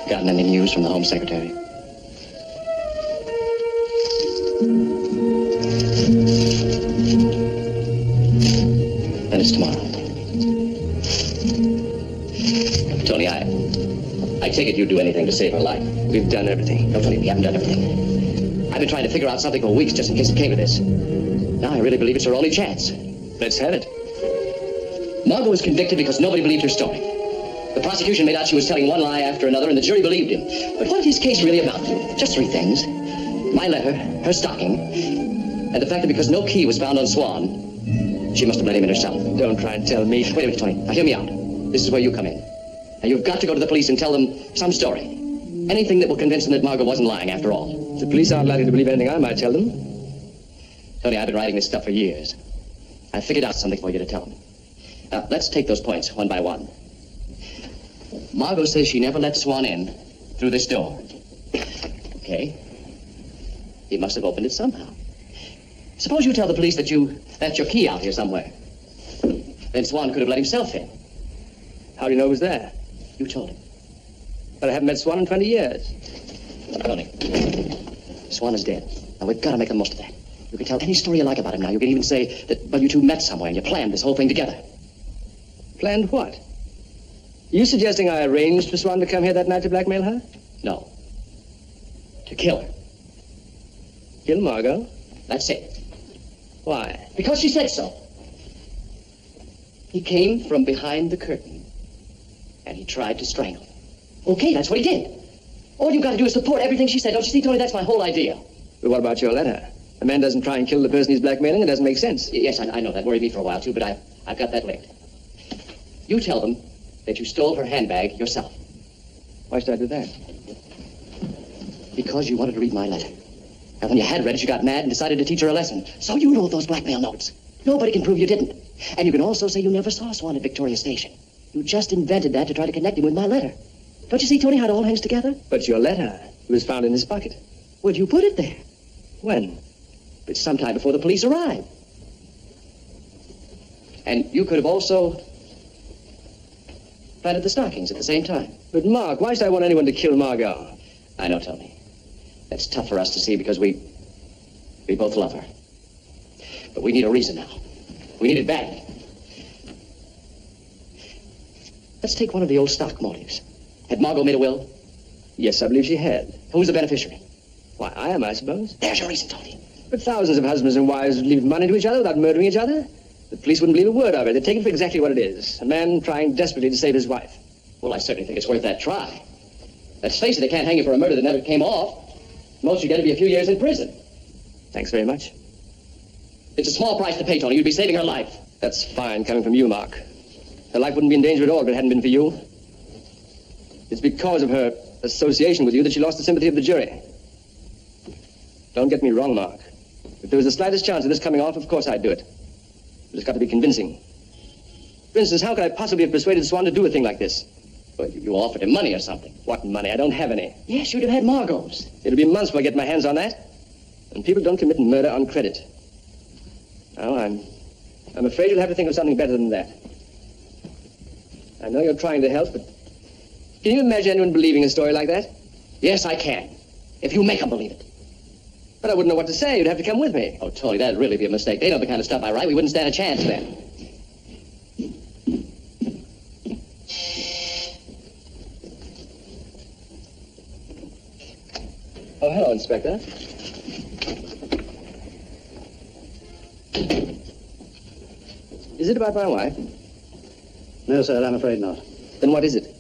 Gotten any news from the Home Secretary? Then it's tomorrow. Tony, I take it you'd do anything to save her life. We've done everything. No, Tony, we haven't done everything. I've been trying to figure out something for weeks just in case it came to this. Now I really believe it's her only chance. Let's have it. Margot was convicted because nobody believed her story. The prosecution made out she was telling one lie after another, and the jury believed him. But what did his case really amount to? Just 3 things. My letter, her stocking, and the fact that because no key was found on Swan, she must have let him in herself. Don't try and tell me. Wait a minute, Tony. Now, hear me out. This is where you come in. Now, you've got to go to the police and tell them some story. Anything that will convince them that Margot wasn't lying after all. The police aren't likely to believe anything I might tell them. Tony, I've been writing this stuff for years. I figured out something for you to tell them. Now, let's take those points one by one. Margot says she never let Swan in through this door. Okay. He must have opened it somehow. Suppose you tell the police that you left your key out here somewhere. Then Swan could have let himself in. How do you know it was there? You told him. But I haven't met Swan in 20 years. Tony, Swan is dead. Now, we've got to make the most of that. You can tell any story you like about him now. You can even say that, well, you two met somewhere and you planned this whole thing together. Planned what? Are you suggesting I arranged for Swan to come here that night to blackmail her? No. To kill her. Kill Margot? That's it. Why? Because she said so. He came from behind the curtain, and he tried to strangle her. Okay, that's what he did. All you've got to do is support everything she said. Don't you see, Tony? That's my whole idea. But what about your letter? A man doesn't try and kill the person he's blackmailing. It doesn't make sense. Yes, I know. That worried me for a while, too, but I've got that licked. You tell them that you stole her handbag yourself. Why should I do that? Because you wanted to read my letter. And when you had read it, you got mad and decided to teach her a lesson. So you wrote those blackmail notes. Nobody can prove you didn't. And you can also say you never saw Swan at Victoria Station. You just invented that to try to connect him with my letter. Don't you see, Tony, how it all hangs together? But your letter was found in his pocket. Where'd you put it there? When? It's sometime before the police arrived. And you could have also planted the stockings at the same time. But, Mark, why should I want anyone to kill Margot? I know, Tony. That's tough for us to see because we both love her. But we need a reason now. We need it badly. Let's take one of the old stock motives. Had Margot made a will? Yes, I believe she had. Who's the beneficiary? Why, I am, I suppose. There's your reason, Tony. But thousands of husbands and wives leave money to each other without murdering each other. The police wouldn't believe a word of it. They'd take it for exactly what it is. A man trying desperately to save his wife. Well, I certainly think it's worth that try. Let's face it, they can't hang you for a murder that never came off. Most you get to be a few years in prison. Thanks very much. It's a small price to pay, Tony. You'd be saving her life. That's fine coming from you, Mark. Her life wouldn't be in danger at all if it hadn't been for you. It's because of her association with you that she lost the sympathy of the jury. Don't get me wrong, Mark. If there was the slightest chance of this coming off, of course I'd do it. But it's got to be convincing. For instance, how could I possibly have persuaded Swan to do a thing like this? Well, you offered him money or something. What money? I don't have any. Yes, you'd have had Margot's. It'll be months before I get my hands on that. And people don't commit murder on credit. Now, I'm afraid you'll have to think of something better than that. I know you're trying to help, but can you imagine anyone believing a story like that? Yes, I can. If you make them believe it. But I wouldn't know what to say. You'd have to come with me. Oh, Tony, that'd really be a mistake. They know the kind of stuff I write. We wouldn't stand a chance then. Oh, hello, Inspector. Is it about my wife? No, sir, I'm afraid not. Then what is it?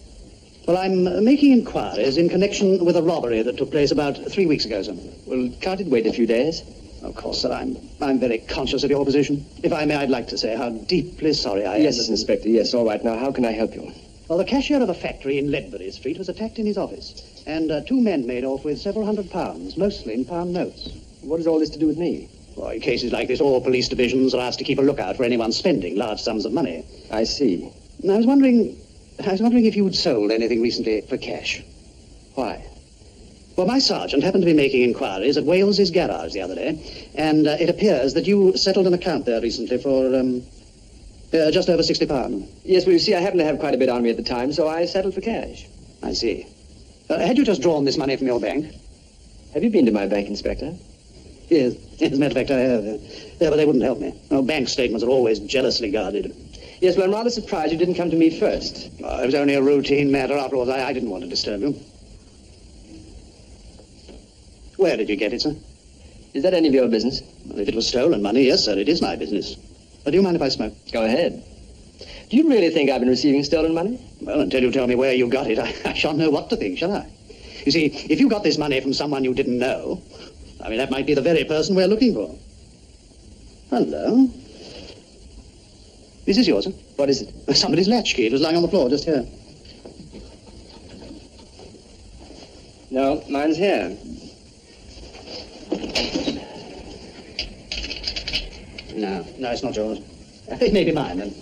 Well, I'm making inquiries in connection with a robbery that took place about 3 weeks ago, sir. Well, can't it wait a few days? Of course, sir, I'm very conscious of your position. If I may, I'd like to say how deeply sorry I am. Yes, Inspector, yes, all right. Now, how can I help you? Well, the cashier of a factory in Ledbury Street was attacked in his office, and 2 men made off with several £100s, mostly in pound notes. What has all this to do with me? Well, in cases like this, all police divisions are asked to keep a lookout for anyone spending large sums of money. I see. And I was wondering if you'd sold anything recently for cash. Why? Well, my sergeant happened to be making inquiries at Wales's garage the other day, and it appears that you settled an account there recently for just over £60. Yes, well, you see, I happened to have quite a bit on me at the time, so I settled for cash. I see. Had you just drawn this money from your bank? Have you been to my bank, Inspector? Yes, as a matter of fact, I have. Yeah, but they wouldn't help me. Oh, bank statements are always jealously guarded. Yes, well, I'm rather surprised you didn't come to me first. It was only a routine matter. After all, I didn't want to disturb you. Where did you get it, sir? Is that any of your business? Well, if it was stolen money, yes, sir, it is my business. Do you mind if I smoke? Go ahead. Do you really think I've been receiving stolen money? Well, until you tell me where you got it, I shan't know what to think, shall I? You see, if you got this money from someone you didn't know, I mean, that might be the very person we're looking for. Hello. Is this yours, sir? What is it? Somebody's latchkey. It was lying on the floor just here. No, mine's here. No, it's not yours. It may be mine, then.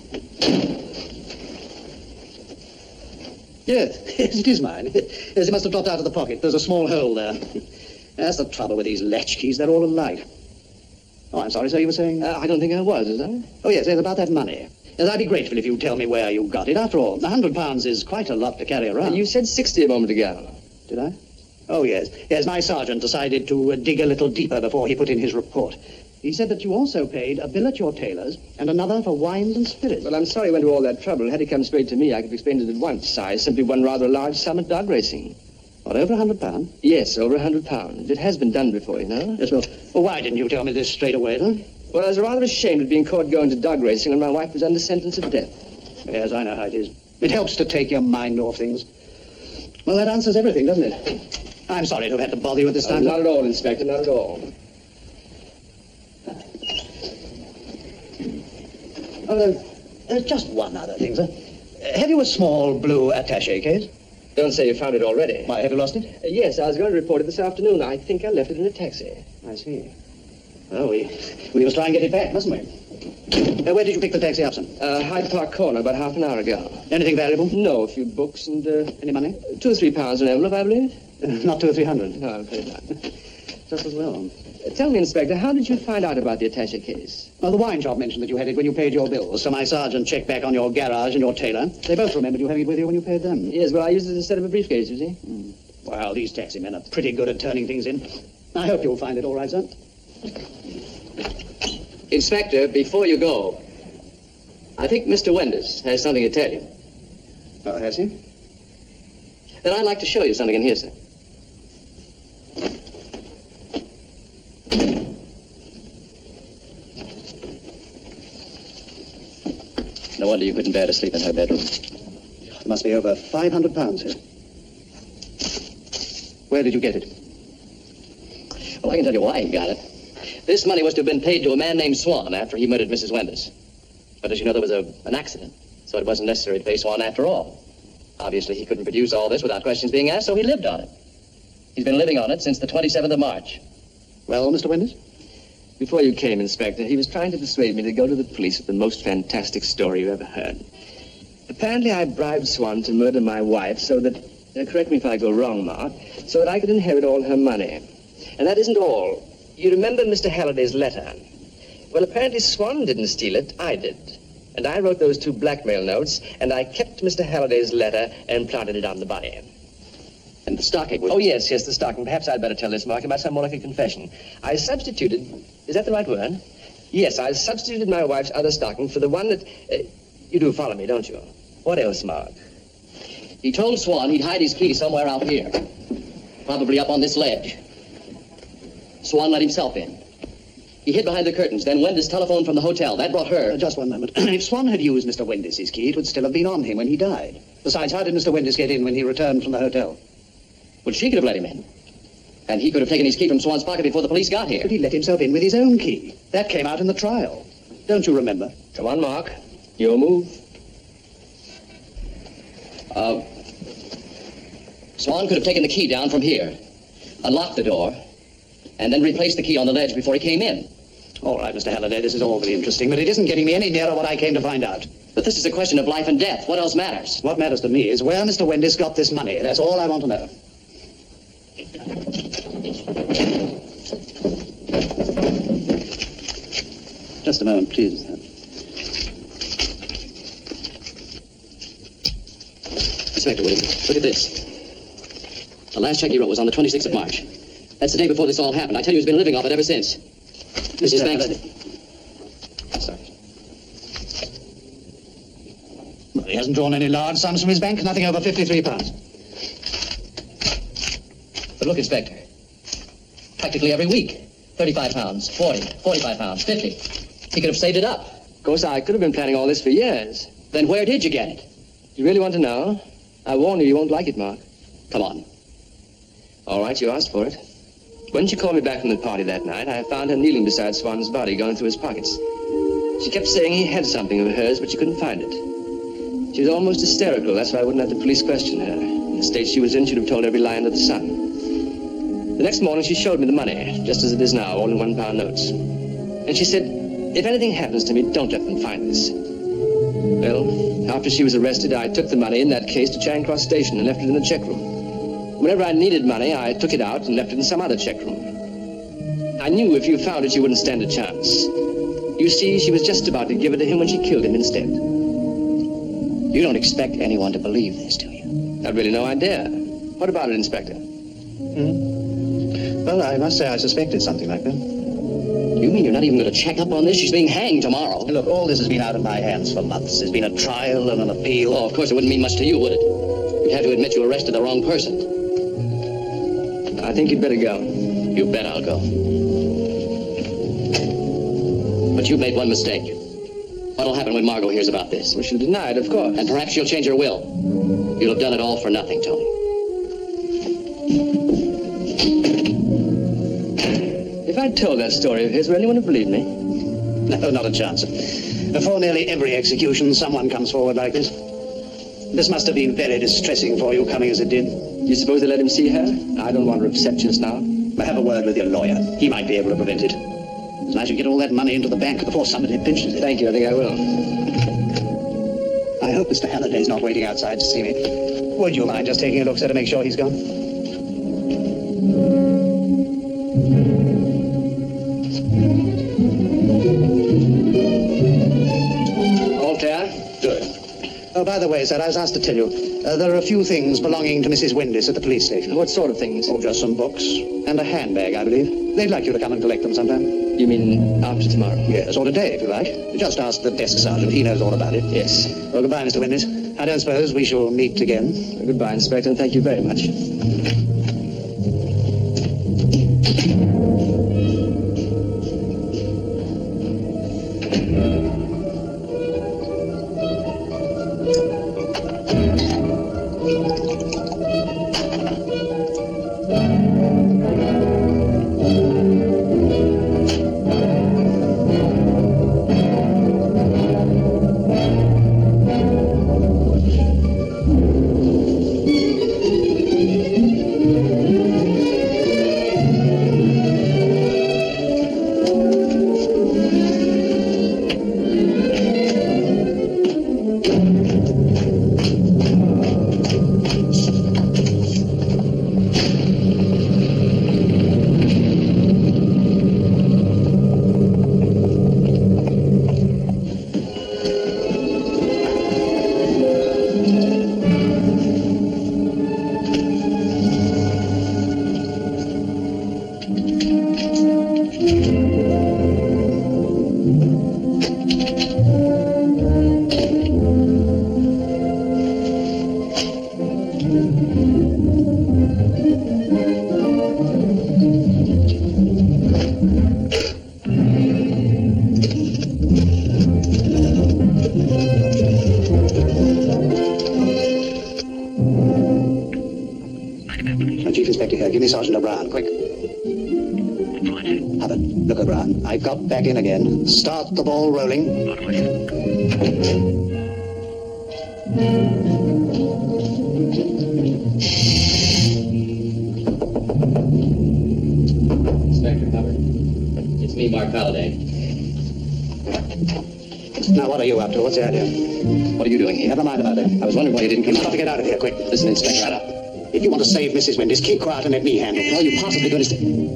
Yes, yes, it is mine. Yes, it must have dropped out of the pocket. There's a small hole there. That's the trouble with these latch keys. They're all alike. Oh, I'm sorry, sir, you were saying? I don't think I was I? Oh, yes, about that money. Yes, I'd be grateful if you'd tell me where you got it. After all, £100 is quite a lot to carry around. You said 60 a moment ago. Did I? Oh, yes. Yes, my sergeant decided to dig a little deeper before he put in his report. He said that you also paid a bill at your tailor's and another for wines and spirits. Well, I'm sorry he went to all that trouble. Had he come straight to me, I could have explained it at once. I simply won rather a large sum at dog racing. What, over £100? Yes, over £100. It has been done before, you know. Yes, well, why didn't you tell me this straight away, then? Well, I was rather ashamed of being caught going to dog racing when my wife was under sentence of death. Yes, I know how it is. It helps to take your mind off things. Well, that answers everything, doesn't it? I'm sorry to have had to bother you at this time. Not at all, Inspector, not at all. Oh, there's just one other thing, sir. Have you a small blue attaché case? Don't say you found it already. Why, have you lost it? Yes, I was going to report it this afternoon. I think I left it in a taxi. I see. Well, we must try and get it back, mustn't we? Where did you pick the taxi up, sir? Hyde Park Corner, about half an hour ago. Anything valuable? No, a few books and... Any money? £2 or £3 an envelope, I believe. Not 200 or 300. No, I'm afraid not. Just as well. Tell me, Inspector, how did you find out about the attaché case? Well, the wine shop mentioned that you had it when you paid your bills, so my sergeant checked back on your garage and your tailor. They both remembered you having it with you when you paid them. Yes, well, I used it instead of a briefcase, you see. Well, these taxi men are pretty good at turning things in. I hope you'll find it all right, sir. Inspector, before you go, I think Mr. Wenders has something to tell you. Oh, has he? Then I'd like to show you something in here, sir. No wonder you couldn't bear to sleep in her bedroom. There must be over £500 here. Where did you get it? Well, I can tell you why he got it. This money was to have been paid to a man named Swan after he murdered Mrs. Wenders. But as you know, there was an accident, so it wasn't necessary to pay Swan after all. Obviously, he couldn't produce all this without questions being asked, so he lived on it. He's been living on it since the 27th of March. Well, Mr. Wenders? Before you came, Inspector, he was trying to persuade me to go to the police with the most fantastic story you ever heard. Apparently, I bribed Swan to murder my wife so that, correct me if I go wrong, Mark, so that I could inherit all her money. And that isn't all. You remember Mr. Halliday's letter? Well, apparently Swan didn't steal it, I did. And I wrote those 2 blackmail notes, and I kept Mr. Halliday's letter and planted it on the body. And the stocking was... Oh, yes, the stocking. Perhaps I'd better tell this, Mark. It might sound more like a confession. I substituted... Is that the right word? Yes, I substituted my wife's other stocking for the one that... you do follow me, don't you? What else, Mark? He told Swan he'd hide his key somewhere out here. Probably up on this ledge. Swan let himself in. He hid behind the curtains. Then Wenders telephoned from the hotel. That brought her... Just one moment. If Swan had used Mr. Wenders' key, it would still have been on him when he died. Besides, how did Mr. Wenders get in when he returned from the hotel? Well, she could have let him in. And he could have taken his key from Swan's pocket before the police got here. But he let himself in with his own key. That came out in the trial. Don't you remember? Come on, Mark. Your move. Swan could have taken the key down from here, unlocked the door, and then replaced the key on the ledge before he came in. All right, Mr. Halliday, this is all very interesting, but it isn't getting me any nearer what I came to find out. But this is a question of life and death. What else matters? What matters to me is where Mr. Wenders got this money. That's all I want to know. Just a moment, please. Inspector Williams, look at this. The last check he wrote was on the 26th of March. That's the day before this all happened. I tell you, he's been living off it ever since. This is bank... Sorry. Well, he hasn't drawn any large sums from his bank. Nothing over £53. But look, Inspector. Practically every week. £35, 40, £45, 50. He could have saved it up. Of course, I could have been planning all this for years. Then where did you get it? You really want to know? I warn you, you won't like it, Mark. Come on. All right, you asked for it. When she called me back from the party that night, I found her kneeling beside Swan's body, going through his pockets. She kept saying he had something of hers, but she couldn't find it. She was almost hysterical. That's why I wouldn't have the police question her. In the state she was in, she'd have told every lie under the sun. The next morning, she showed me the money, just as it is now, all in £1 notes. And she said, if anything happens to me, don't let them find this. Well, after she was arrested, I took the money in that case to Charing Cross Station and left it in the check room. Whenever I needed money, I took it out and left it in some other check room. I knew if you found it, you wouldn't stand a chance. You see, she was just about to give it to him when she killed him instead. You don't expect anyone to believe this, do you? I've really no idea. What about it, Inspector? Well, I must say I suspected something like that. You mean you're not even going to check up on this? She's being hanged tomorrow. Look, all this has been out of my hands for months. There's been a trial and an appeal. Oh, of course, it wouldn't mean much to you, would it? You'd have to admit you arrested the wrong person. I think you'd better go. You bet I'll go. But you've made one mistake. What'll happen when Margot hears about this? Well, she'll deny it, of course. And perhaps she'll change her will. You'll have done it all for nothing, Tony. If I'd told that story of his, would anyone have believed me? No, not a chance. Before nearly every execution, someone comes forward like this. This must have been very distressing for you, coming as it did. You suppose they let him see her? I don't want her upset just now. Have a word with your lawyer. He might be able to prevent it. And I should get all that money into the bank before somebody pinches it. Thank you, I think I will. I hope Mr. Halliday's not waiting outside to see me. Would you mind just taking a look, sir, to make sure he's gone? Altair? Good. Oh, by the way, sir, I was asked to tell you, there are a few things belonging to Mrs. Windis at the police station. What sort of things? Oh, just some books and a handbag, I believe. They'd like you to come and collect them sometime. You mean after tomorrow? Yes, or today, if you like. Just ask the desk sergeant. He knows all about it. Yes. Well, goodbye, Mr. Windis. I don't suppose we shall meet again. Goodbye, Inspector, and thank you very much. Chief Inspector here. Give me Sergeant O'Brien, quick. Right. Hubbard, look, O'Brien. I've got back in again. Start the ball rolling. Right away. Inspector Hubbard. It's me, Mark Halliday. Now, what are you up to? What's the idea? What are you doing here? Never mind about it. I was wondering why you didn't come You've got out. to get out of here, quick. Listen, Inspector, shut up. If you want to save Mrs. Windis, keep quiet and let me handle it. How are you possibly going to stay?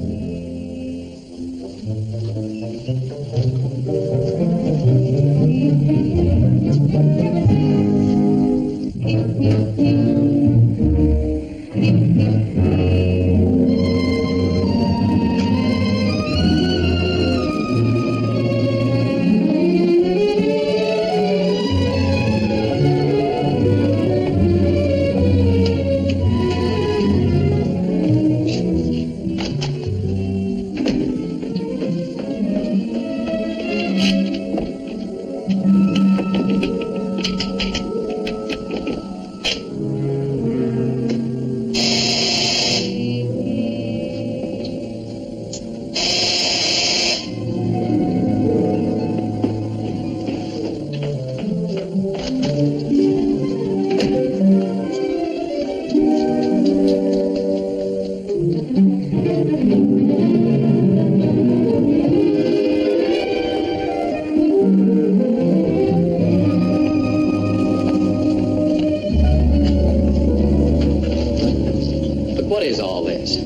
What is all this?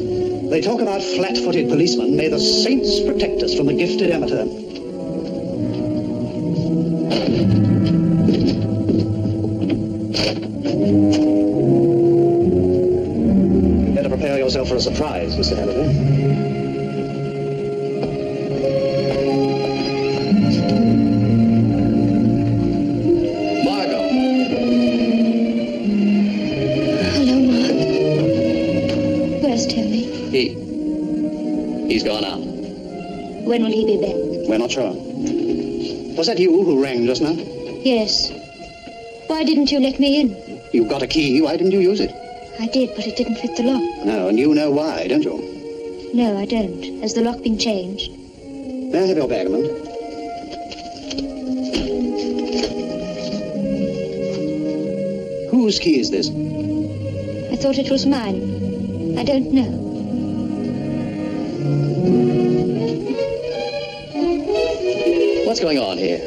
They talk about flat-footed policemen. May the saints protect us from the gifted amateur. Better prepare yourself for a surprise, Mr. Halliday. He's gone out. When will he be back? We're not sure. Was that you who rang just now? Yes. Why didn't you let me in? You've got a key. Why didn't you use it? I did, but it didn't fit the lock. No, and you know why, don't you? No, I don't. Has the lock been changed? May I have your bag a moment? Whose key is this? I thought it was mine. I don't know. What's going on here?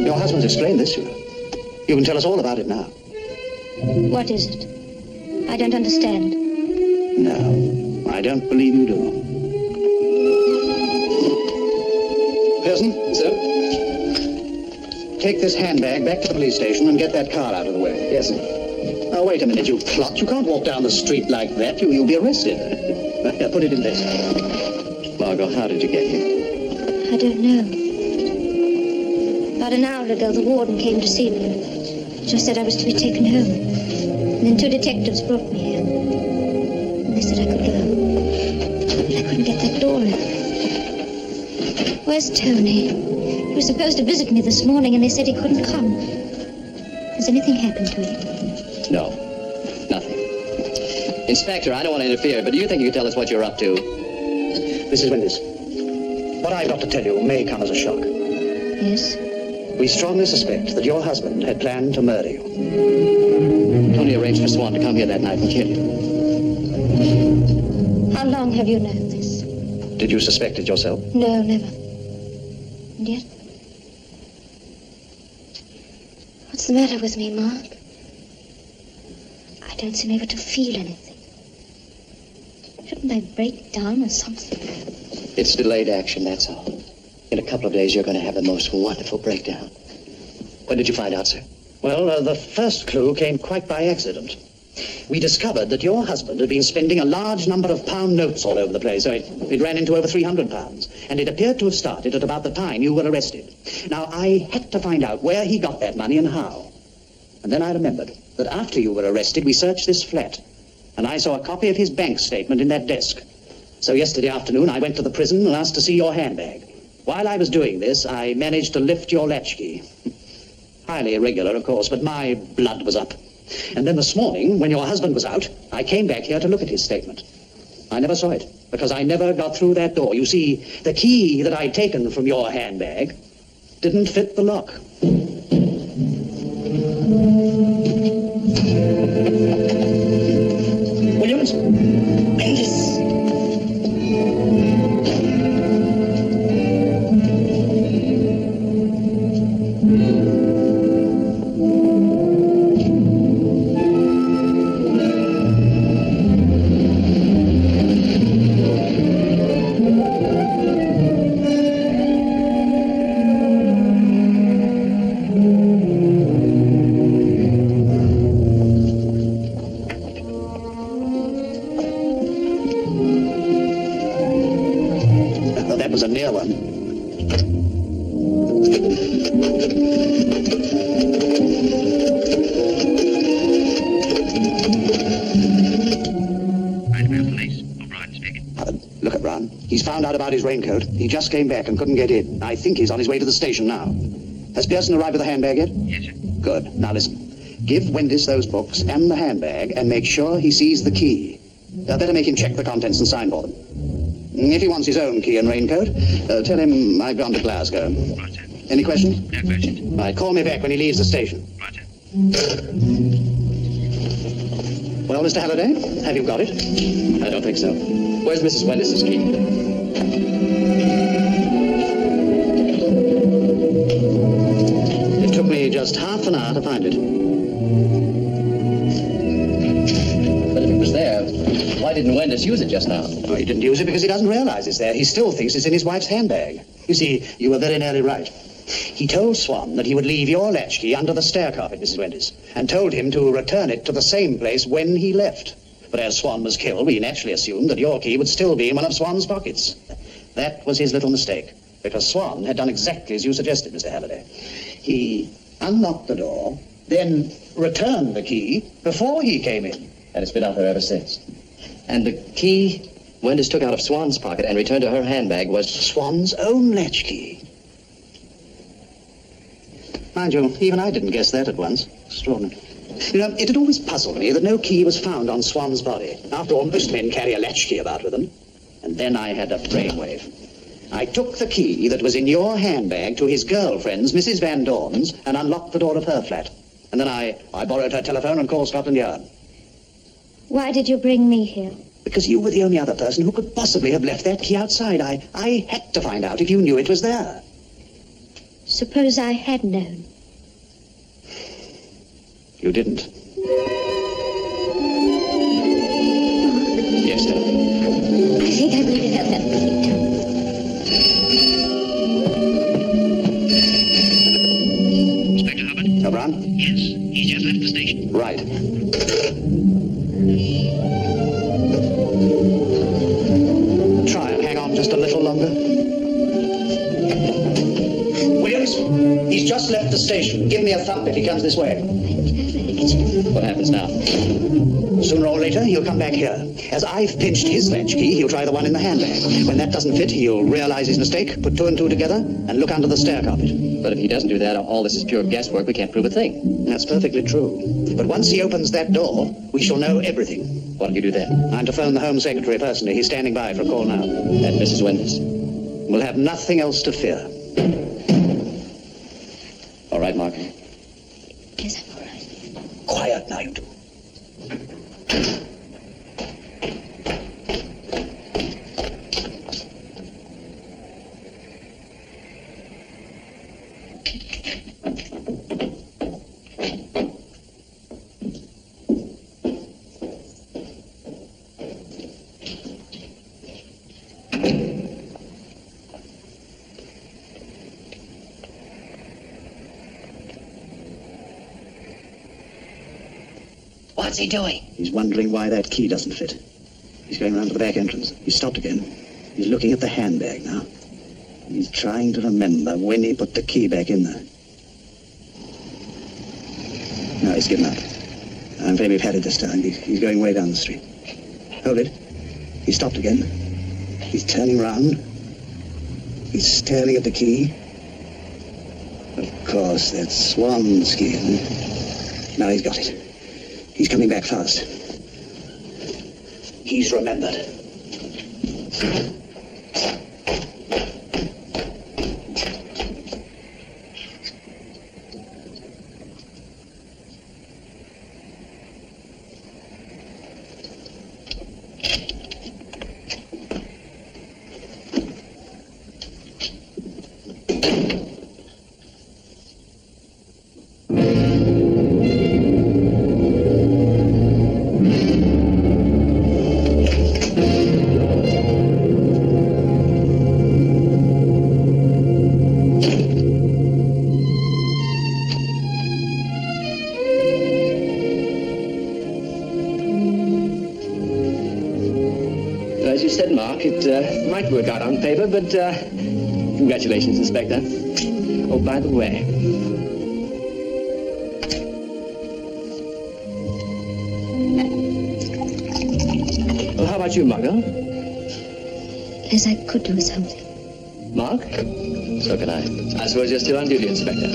Your husband's explained this to you. You can tell us all about it now. What is it? I don't understand. No, I don't believe you do. Pearson? Sir? Take this handbag back to the police station and get that car out of the way. Yes, sir. Now, wait a minute, you clot. You can't walk down the street like that. You'll be arrested. Here, put it in this. Margot, how did you get here? I don't know. About an hour ago, the warden came to see me. Just said I was to be taken home. And then 2 detectives brought me here. And they said I could go. But I couldn't get that door open. Where's Tony? He was supposed to visit me this morning, and they said he couldn't come. Has anything happened to him? No, nothing. Inspector, I don't want to interfere, but do you think you could tell us what you're up to? Mrs. Windus, what I've got to tell you may come as a shock. Yes? We strongly suspect that your husband had planned to murder you. Tony arranged for Swan to come here that night and kill you. How long have you known this? Did you suspect it yourself? No, never. And yet... What's the matter with me, Mark? I don't seem able to feel anything. Shouldn't I break down or something? It's delayed action, that's all. In a couple of days, you're going to have the most wonderful breakdown. When did you find out, sir? Well, the first clue came quite by accident. We discovered that your husband had been spending a large number of pound notes all over the place, so it ran into over £300, and it appeared to have started at about the time you were arrested. Now, I had to find out where he got that money and how. And then I remembered that after you were arrested, we searched this flat, and I saw a copy of his bank statement in that desk. So yesterday afternoon, I went to the prison and asked to see your handbag. While I was doing this, I managed to lift your latchkey. Highly irregular, of course, but my blood was up. And then this morning, when your husband was out, I came back here to look at his statement. I never saw it, because I never got through that door. You see, the key that I'd taken from your handbag didn't fit the lock. Williams? Bendis! That was a near one. Police. O'Brien speaking. Look at Brown. He's found out about his raincoat. He just came back and couldn't get in. I think he's on his way to the station now. Has Pearson arrived with the handbag yet? Yes, sir. Good. Now listen. Give Wendis those books and the handbag and make sure he sees the key. Better make him check the contents and sign for them. If he wants his own key and raincoat, tell him I've gone to Glasgow. Right, sir. Any questions? No questions. Right, call me back when he leaves the station. Right, sir. Well, Mr. Halliday, have you got it? I don't think so. Where's Mrs. Wendis' key? It took me just half an hour to find it. didn't Wenders use it just now? Oh, he didn't use it because he doesn't realize it's there. He still thinks it's in his wife's handbag. You see, you were very nearly right. He told Swan that he would leave your latchkey under the stair carpet, Mrs. Wenders, and told him to return it to the same place when he left. But as Swan was killed, we naturally assumed that your key would still be in one of Swan's pockets. That was his little mistake, because Swan had done exactly as you suggested, Mr. Halliday. He unlocked the door, then returned the key before he came in. And it's been out there ever since. And the key Wenders took out of Swan's pocket and returned to her handbag was Swan's own latchkey. Mind you, even I didn't guess that at once. Extraordinary. You know, it had always puzzled me that no key was found on Swan's body. After all, most men carry a latchkey about with them. And then I had a brainwave. I took the key that was in your handbag to his girlfriend's, Mrs. Van Dorn's, and unlocked the door of her flat. And then I borrowed her telephone and called Scotland Yard. Why did you bring me here? Because you were the only other person who could possibly have left that key outside. I had to find out if you knew it was there. Suppose I had known. You didn't. Yes, sir. I think I'm going to have that plate. Inspector Hubbard? O'Brien? Yes, he's just left the station. Right. Try and hang on just a little longer. Williams, he's just left the station. Give me a thump if he comes this way. What happens now? Sooner or later, he'll come back here. As I've pinched his latchkey, he'll try the one in the handbag. When that doesn't fit, he'll realize his mistake, put two and two together, and look under the stair carpet. But if he doesn't do that, all this is pure guesswork. We can't prove a thing. That's perfectly true. But once he opens that door, we shall know everything. What'll you do then? I'm to phone the Home Secretary personally. He's standing by for a call now. And Mrs. Wenders? We'll have nothing else to fear. All right, Mark. Yes, I'm all right. Quiet now, you two. What's he doing? He's wondering why that key doesn't fit. He's going round to the back entrance. He's stopped again. He's looking at the handbag now. He's trying to remember when he put the key back in there. No, he's given up. I'm afraid we've had it this time. He's going way down the street. Hold it. He stopped again. He's turning round. He's staring at the key. Of course, that's Swan's key, isn't it? Now he's got it. He's coming back fast. He's remembered. As you said, Mark, it might work out on paper, but congratulations, Inspector. Oh, by the way, well, how about you, Margot? Yes, I could do something. Mark? So can I. I suppose you're still on duty, Inspector.